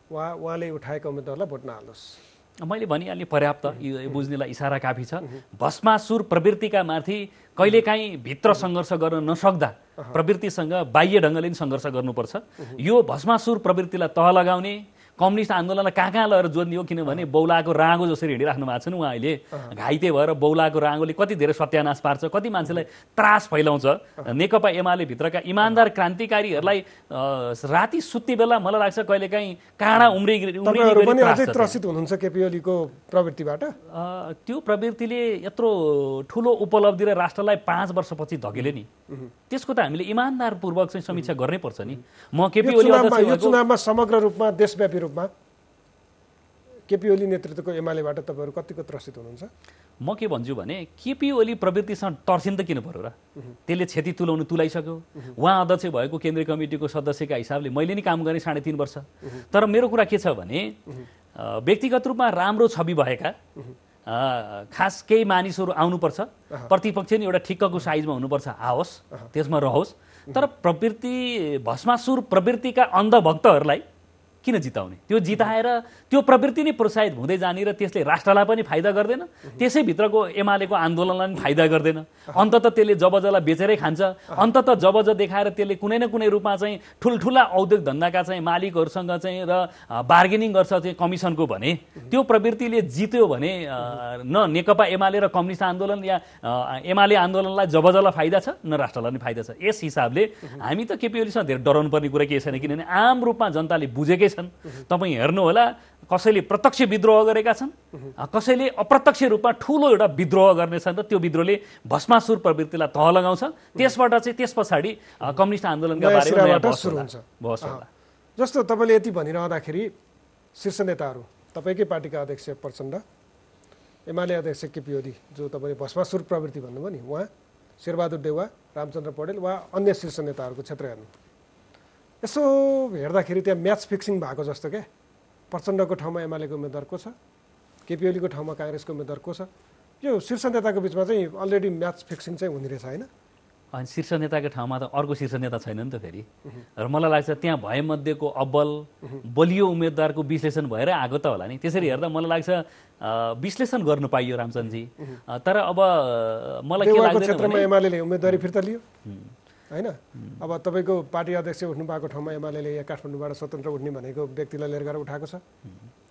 Speaker 1: उहाँले उठाएका उम्मेदवारलाई भोट नहाल्नुहोस्।
Speaker 2: मैले भनिहाल्ने पर्याप्त, यो बुझ्नेलाई इशारा काफी छ। भस्मासुर प्रवृत्तिका माथि कहिलेकाहीँ भित्र सङ्घर्ष गर्न नसक्दा प्रवृत्तिसँग बाह्य ढंगले पनि सङ्घर्ष गर्नुपर्छ। यो भस्मासुर प्रवृत्तिलाई तह लगाउने, कम्युनिस्ट आन्दोलनलाई कहाँ लगेर जोड्ने हो, किनभने बौलाको राँगो जसरी हिँडिराख्नु भएको छ नि उहाँ अहिले, घाइते भएर बौलाको राँगोले कति धेरै सत्यानाश पार्छ, कति मान्छेलाई त्रास फैलाउँछ। नेकपा एमाले भित्रका इमान्दार क्रान्तिकारीहरूलाई राति सुत्ने बेला मलाई लाग्छ कहिलेकाहीँ काँडा
Speaker 1: त्रसित हुनुहुन्छ केपी ओलीको प्रवृत्तिबाट।
Speaker 2: त्यो प्रवृत्तिले यत्रो ठुलो उपलब्धि र राष्ट्रलाई 5 वर्षपछि धकेले नि, त्यसको त हामीले इमान्दारपूर्वक चाहिँ समीक्षा गर्नै पर्छ नि। म केपी ओली
Speaker 1: यो चुनावमा समग्र रूपमा देशव्यापी रूपमा केपी ओली नेतृत्वको एमालेबाट तपाईँहरू कतिको त्रसित हुनुहुन्छ?
Speaker 2: म के भन्छु भने केपी ओली प्रवृत्तिसँग टर्सिन त किन पर्यो र? त्यसले क्षति तुलाइसक्यो। उहाँ अध्यक्ष भएको केन्द्रीय कमिटीको सदस्यका हिसाबले मैले नि काम गरेँ 3.5 वर्ष। तर मेरो कुरा के छ भने व्यक्तिगत रूपमा राम्रो छवि भएका खास केही मानिसहरू आउनुपर्छ, प्रतिपक्ष नि एउटा ठिक्कको साइजमा हुनुपर्छ, आओस्, त्यसमा रहोस्। तर प्रवृत्ति भस्मासुर प्रवृत्तिका अन्धभक्तहरूलाई किन जिताउने? त्यो जिताएर त्यो प्रवृत्ति नै प्रोत्साहित हुँदै जाने र त्यसले राष्ट्रलाई पनि फाइदा गर्दैन, त्यसैभित्रको एमालेको आन्दोलनलाई पनि फाइदा गर्दैन। अन्ततः त्यसले जबजलाई बेचेरै खान्छ। अन्ततः जबज देखाएर त्यसले कुनै न कुनै रूपमा चाहिँ ठुल्ठुला औद्योगिक धन्दाका चाहिँ मालिकहरूसँग चाहिँ र बार्गेनिङ गर्छ चाहिँ कमिसनको भने त्यो प्रवृत्तिले जित्यो भने न नेकपा एमाले र कम्युनिस्ट आन्दोलन या एमाले आन्दोलनलाई जबजलाई फाइदा छ न राष्ट्रलाई पनि फाइदा छ। यस हिसाबले हामी त केपी ओलीसँग धेरै डराउनु पर्ने कुरा केही छैन, किनभने आम रूपमा जनताले बुझेकै छन्। तपाईँ हेर्नु होला, कसैले प्रत्यक्ष विद्रोह गरेका छन्, कसैले अप्रत्यक्ष रूपमा ठुलो एउटा विद्रोह गर्नेछन् र त्यो विद्रोहले भस्मासुर प्रवृत्तिलाई तह लगाउँछ। त्यसबाट चाहिँ त्यस पछाडि कम्युनिस्ट आन्दोलनका बारेमा
Speaker 1: सुरु हुन्छ। जस्तो तपाईँले यति भनिरहँदाखेरि शीर्ष नेताहरू, तपाईँकै पार्टीका अध्यक्ष प्रचण्ड, एमाले अध्यक्ष केपी ओली जो तपाईँले भस्मासुर प्रवृत्ति भन्नुभयो नि, उहाँ, शेरबहादुर देउवा, रामचन्द्र पौडेल वा अन्य शीर्ष नेताहरूको क्षेत्र हेर्नु, यसो हेर्दाखेरि त्यहाँ म्याच फिक्सिङ भएको जस्तो क्या। प्रचण्डको ठाउँमा एमालेको उम्मेदवार को छ, केपी ओलीको ठाउँमा काङ्ग्रेसको उम्मेदवार को छ। यो शीर्ष नेताको बिचमा चाहिँ अलरेडी म्याच फिक्सिङ चाहिँ हुने रहेछ होइन?
Speaker 2: अनि शीर्ष नेताको ठाउँमा त अर्को शीर्ष नेता छैन नि त फेरि। र मलाई लाग्छ त्यहाँ भएमध्येको अब्बल बलियो उम्मेदवारको विश्लेषण भएर आएको त होला नि। त्यसरी हेर्दा मलाई लाग्छ विश्लेषण गर्नु पाइयो रामचन्दजी। तर अब मलाई के लाग्दैन
Speaker 1: क्षेत्रमा एमालेले उम्मेदवारी फिर्ता लियो होइन? अब तपाईँको पार्टी अध्यक्ष उठ्नु भएको ठाउँमा एमालेले यहाँ काठमाडौँबाट स्वतन्त्र उठ्ने भनेको व्यक्तिलाई लिएर गएर उठाएको छ।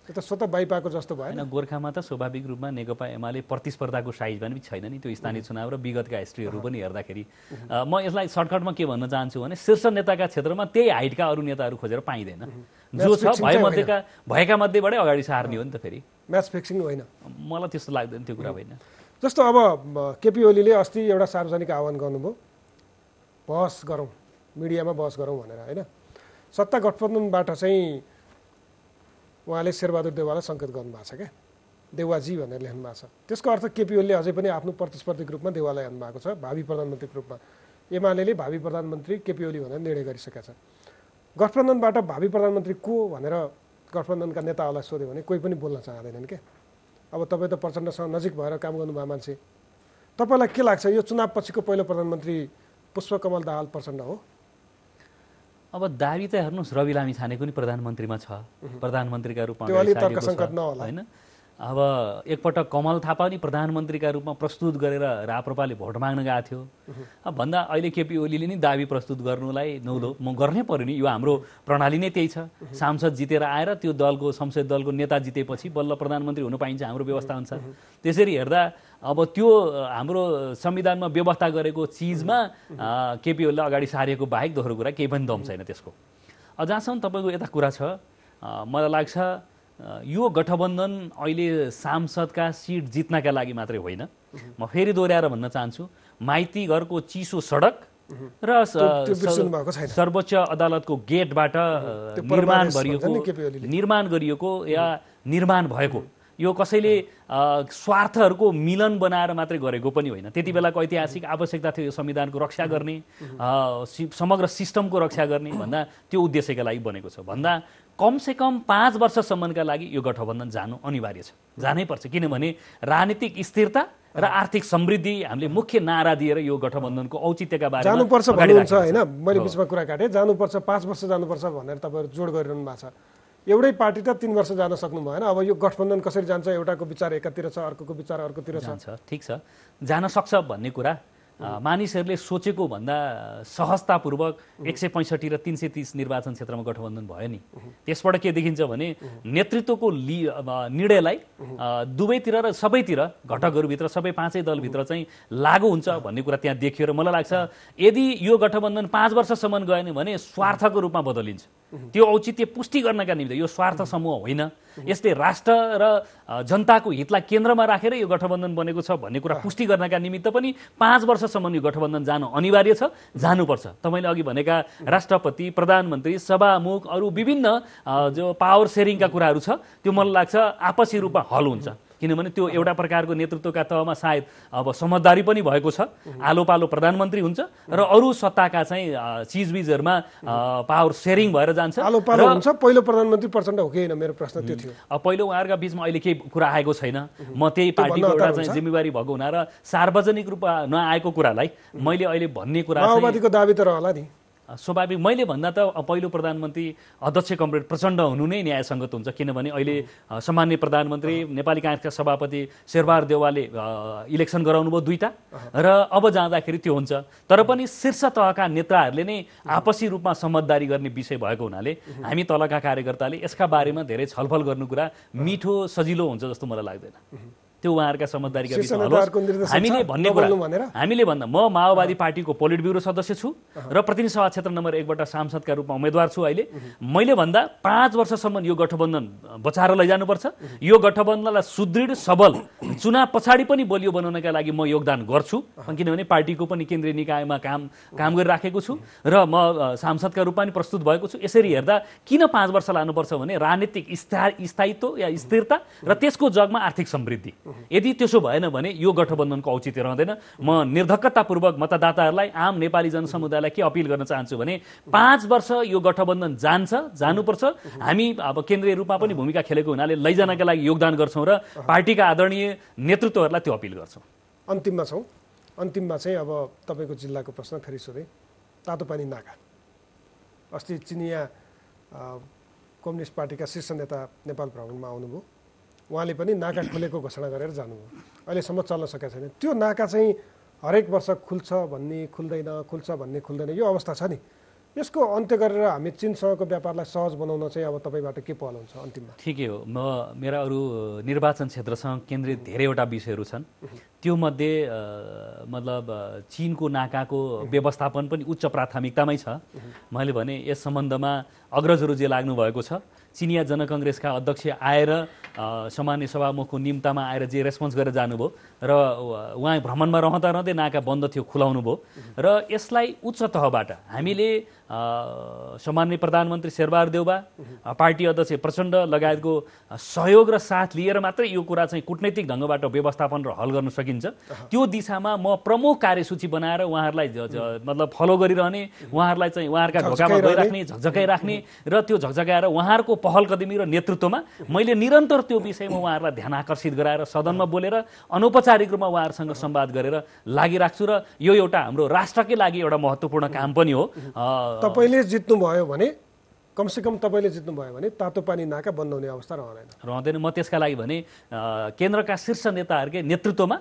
Speaker 1: त्यो त स्वतः बाइपाएको जस्तो भएन।
Speaker 2: गोर्खामा त स्वाभाविक रूपमा नेकपा एमाले प्रतिस्पर्धाको साइजमा पनि छैन नि त्यो स्थानीय चुनाव र विगतका हिस्ट्रीहरू पनि हेर्दाखेरि। म यसलाई सर्टकटमा के भन्न चाहन्छु भने शीर्ष नेताका क्षेत्रमा त्यही हाइटका अरू नेताहरू खोजेर पाइँदैन। जो छ भएका मध्येबाटै अगाडि सार्ने हो नि त फेरि।
Speaker 1: म्याच फिक्सिङ होइन,
Speaker 2: मलाई त्यस्तो लाग्दैन, त्यो कुरा होइन।
Speaker 1: जस्तो अब केपी ओलीले अस्ति एउटा सार्वजनिक आह्वान गर्नुभयो, बहस गरौँ, मिडियामा बहस गरौँ भनेर होइन। सत्ता गठबन्धनबाट चाहिँ उहाँले शेरबहादुर देउवालाई सङ्केत गर्नुभएको छ क्या, देउवाजी भनेर लेख्नु भएको छ। त्यसको अर्थ केपी ओलीले अझै पनि आफ्नो प्रतिस्पर्धीको रूपमा देउवालाई हेर्नु भएको छ, भावी प्रधानमन्त्रीको रूपमा। एमाले भावी प्रधानमन्त्री केपी ओली भनेर निर्णय गरिसकेका छ। गठबन्धनबाट भावी प्रधानमन्त्री को भनेर गठबन्धनका नेताहरूलाई सोध्यो भने कोही पनि बोल्न चाहँदैनन् क्या। अब तपाईँ त प्रचण्डसँग नजिक भएर काम गर्नुभएको मान्छे, तपाईँलाई के लाग्छ यो चुनाव पछिको पहिलो प्रधानमन्त्री पुष्पकमल दाहाल प्रचण्ड हो?
Speaker 2: अब दाबी त हेर्नुहोस्, रवि लामिछानेको नि प्रधानमन्त्रीमा छ, प्रधानमन्त्रीका रूपमा होइन। अब एकपटक कमल थापा नि प्रधानमन्त्रीका रूपमा प्रस्तुत गरेर राप्रपाले भोट माग्न गएको थियो। अब भन्दा अहिले केपी ओलीले नि दाबी प्रस्तुत गर्नुलाई नौलो म गर्नै पर्यो नि, यो हाम्रो प्रणाली नै त्यही छ। सांसद जितेर आएर त्यो दलको संसदीय दलको नेता जितेपछि बल्ल प्रधानमन्त्री हुन पाइन्छ हाम्रो व्यवस्था अनुसार। त्यसरी हेर्दा अब त्यो हाम्रो संविधानमा व्यवस्था गरेको चिजमा केपी ओलीलाई अगाडि सारेको बाहेक दोस्रो कुरा केही पनि दम छैन त्यसको। जहाँसम्म तपाईँको यता कुरा छ, मलाई लाग्छ यो गठबन्धन अहिले सांसदका सिट जित्नका लागि मात्रै होइन। म फेरि दोहोऱ्याएर भन्न चाहन्छु, माइती घरको चिसो सडक र सर्वोच्च अदालतको गेटबाट निर्माण गरिएको या निर्माण भएको यो कसैले स्वार्थहरूको मिलन बनाएर मात्रै गरेको पनि होइन। त्यति बेलाको ऐतिहासिक आवश्यकता थियो यो संविधानको रक्षा गर्ने, समग्र सिस्टमको रक्षा गर्ने भन्दा त्यो उद्देश्यका लागि बनेको छ। भन्दा कमसेकम 5 वर्षसम्मका लागि यो गठबन्धन जानु अनिवार्य छ, जानै पर्छ। किनभने राजनीतिक स्थिरता र आर्थिक समृद्धि हामीले मुख्य नारा दिएर यो गठबन्धनको औचित्यका बारेमा
Speaker 1: जानुपर्छ भन्नुहुन्छ होइन। मैले बिचमा कुरा काटेँ, जानुपर्छ 5 वर्ष जानुपर्छ भनेर तपाईँहरू जोड गरिरहनु भएको छ। एउटै पार्टी त 3 वर्ष जान सक्नु भएन। अब यो गठबन्धन कसरी जान्छ, एउटाको विचार एकातिर छ, अर्कोको विचार अर्कोतिर छ।
Speaker 2: ठिक छ, जान सक्छ भन्ने कुरा मानिसहरूले सोचेको भन्दा सहजतापूर्वक 165 र 330 निर्वाचन क्षेत्रमा गठबन्धन भयो नि। त्यसबाट के देखिन्छ भने नेतृत्वको निर्णयलाई दुवैतिर र सबैतिर घटकहरूभित्र सबै पाँचै दलभित्र चाहिँ लागू हुन्छ भन्ने कुरा त्यहाँ देखियो र मलाई लाग्छ यदि यो गठबन्धन 5 वर्षसम्म गएन भने स्वार्थको रूपमा बदलिन्छ। त्यो औचित्य पुष्टि गर्नका निम्ति यो स्वार्थ समूह होइन, यसले राष्ट्र र जनताको हितलाई केन्द्रमा राखेर यो गठबन्धन बनेको छ भन्ने कुरा पुष्टि गर्नका निमित्त पनि 5 वर्षसम्म यो गठबन्धन जानु अनिवार्य छ, जानुपर्छ। तपाईँले अघि भनेका राष्ट्रपति, प्रधानमन्त्री, सभामुख, अरू विभिन्न जो पावर सेयरिङका कुराहरू छ त्यो मलाई लाग्छ आपसी रूपमा हल हुन्छ। किनभने त्यो एउटा प्रकारको नेतृत्वका तहमा सायद अब समझदारी पनि भएको छ, आलो पालो प्रधानमन्त्री हुन्छ र अरू सत्ताका चाहिँ चिजबिजहरूमा पावर सेयरिङ भएर जान्छ।
Speaker 1: आलो पालो हुन्छ। पहिलो प्रधानमन्त्री प्रचण्ड हो कि होइन, मेरो प्रश्न त्यो थियो।
Speaker 2: पहिलो उहाँहरूका बीचमा अहिले केही कुरा आएको छैन। म त्यही पार्टीको एउटा चाहिँ जिम्मेवारी भएको हुना र सार्वजनिक रूपमा नआएको कुरालाई मैले अहिले भन्ने कुरा
Speaker 1: माओवादीको दाबी त रहला नि।
Speaker 2: स्वाभाविक मैले भन्दा त पहिलो प्रधानमन्त्री अध्यक्ष कमरेड प्रचण्ड हुनु नै न्यायसङ्गत हुन्छ। किनभने अहिले सामान्य प्रधानमन्त्री नेपाली काङ्ग्रेसका सभापति शेरबहादुर देउवाले इलेक्सन गराउनु भयो 2टा र अब जाँदाखेरि त्यो हुन्छ। तर पनि शीर्ष तहका नेताहरूले नै आपसी रूपमा समझदारी गर्ने विषय भएको हुनाले हामी तलका कार्यकर्ताले यसका बारेमा धेरै छलफल गर्नु कुरा मिठो सजिलो हुन्छ जस्तो मलाई लाग्दैन। त्यो उहाँहरूका समझदारीका बिचमा हामीले भन्दा म माओवादी पार्टीको पोलिट ब्युरो सदस्य छु र प्रतिनिधि सभा क्षेत्र नम्बर 1 बाट सांसदका रूपमा उम्मेदवार छु अहिले। मैले भन्दा 5 वर्षसम्म यो गठबन्धन बचाएर लैजानुपर्छ। यो गठबन्धनलाई सुदृढ सबल चुनाव पछाडि पनि बलियो बनाउनका लागि म योगदान गर्छु, किनभने पार्टीको पनि केन्द्रीय निकायमा काम गरिराखेको छु र म सांसदका रूपमा पनि प्रस्तुत भएको छु। यसरी हेर्दा किन 5 वर्ष लानुपर्छ भने राजनीतिक स्थायित्व या स्थिरता र त्यसको जगमा आर्थिक समृद्धि। यदि त्यसो भएन भने यो गठबन्धनको औचित्य रहँदैन। म निर्धक्कतापूर्वक मतदाताहरूलाई, आम नेपाली जनसमुदायलाई के अपिल गर्न चाहन्छु भने 5 वर्ष यो गठबन्धन जानुपर्छ। हामी अब केन्द्रीय रूपमा पनि भूमिका खेलेको हुनाले लैजानका लागि योगदान गर्छौँ र पार्टीका आदरणीय नेतृत्वहरूलाई त्यो अपिल गर्छौँ।
Speaker 1: अन्तिममा चाहिँ अब तपाईँको जिल्लाको प्रश्न फेरि सोधेँ। तातोपानी नाका, अस्ति चिनिया कम्युनिस्ट पार्टीका शीर्ष नेता नेपाल भ्रमणमा आउनुभयो। उहाँले पनि नाका खुलेको घोषणा गरेर जानुभयो। अहिलेसम्म चल्न सकेको छैन। त्यो नाका चाहिँ हरेक वर्ष खुल्छ भन्ने खुल्दैन यो अवस्था छ नि। यसको अन्त्य गरेर हामी चीनसँगको व्यापारलाई सहज बनाउन चाहिँ अब तपाईँबाट के पहल हुन्छ अन्तिममा?
Speaker 2: ठिकै हो। मेरा अरू निर्वाचन क्षेत्रसँग केन्द्रित धेरैवटा विषयहरू छन्। त्यो मध्ये मतलब चीनको नाकाको व्यवस्थापन पनि उच्च प्राथमिकतामै छ। मैले भने यस सम्बन्धमा अग्रजहरू जे लाग्नु भएको छ, चिनिया जनकङ्ग्रेसका अध्यक्ष आएर सामान्य सभामुखको निम्तामा आएर जे रेस्पोन्स गरेर जानुभयो र उहाँ भ्रमणमा रहँदै नाका बन्द थियो, खुलाउनु भयो र यसलाई उच्च तहबाट हामीले सामान्य प्रधानमन्त्री शेरबहादुर देउवा, पार्टी अध्यक्ष प्रचण्ड लगायतको सहयोग र साथ लिएर मात्रै यो कुरा चाहिँ कूटनैतिक ढङ्गबाट व्यवस्थापन र हल गर्न सकिन्छ। त्यो दिशामा म प्रमुख कार्यसूची बनाएर उहाँहरूलाई मतलब फलो गरिरहने, उहाँहरूलाई चाहिँ उहाँहरूका ढोकामा गइराख्ने, झकझकाइराख्ने र त्यो झकझकाएर उहाँहरूको पहल कदमी र नेतृत्वमा मैले निरन्तर त्यो विषयमा उहाँहरूलाई ध्यान आकर्षित गराएर सदनमा बोलेर अनौपचारिक रूपमा उहाँहरूसँग संवाद गरेर लागिराख्छु र यो एउटा हाम्रो राष्ट्रकै लागि एउटा महत्त्वपूर्ण काम पनि हो।
Speaker 1: तपाईँले जित्नुभयो भने, कमसेकम तपाईँले जित्नुभयो भने तातोपानी नाका बन्द हुने अवस्था रहँदैन।
Speaker 2: म त्यसका लागि भने केन्द्रका शीर्ष नेताहरूकै नेतृत्वमा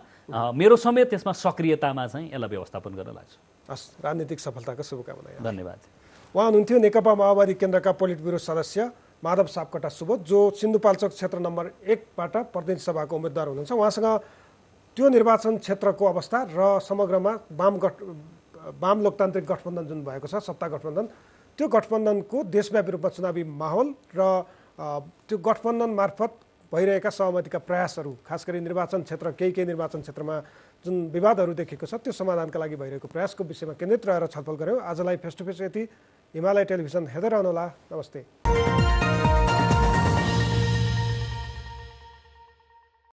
Speaker 2: मेरो समेत त्यसमा सक्रियतामा चाहिँ यसलाई व्यवस्थापन गर्न लाग्छु।
Speaker 1: हस्, राजनीतिक सफलताको शुभकामना।
Speaker 2: धन्यवाद।
Speaker 1: उहाँ हुनुहुन्थ्यो नेकपा माओवादी केन्द्रका पोलिट ब्युरो सदस्य माधव सापकोटा सुबोध, जो सिन्धुपाल्चोक क्षेत्र नम्बर 1 बाट प्रतिनिधि सभाको उम्मेदवार हुनुहुन्छ। उहाँसँग त्यो निर्वाचन क्षेत्रको अवस्था र समग्रमा वाम लोकतान्त्रिक गठबन्धन जुन भएको छ, सत्ता गठबन्धन, त्यो गठबन्धनको देशव्यापी रूपमा चुनावी माहौल र त्यो गठबन्धन मार्फत भइरहेका सहमतिका प्रयासहरू, खास गरी निर्वाचन क्षेत्र केही निर्वाचन क्षेत्रमा जुन विवादहरू देखेको छ त्यो समाधानका लागि भइरहेको प्रयासको विषयमा केन्द्रित रहेर छलफल गऱ्यौँ। आजलाई फेस टु फेस यति। हिमालय टेलिभिजन हेर्दै रहनुहोला। नमस्ते।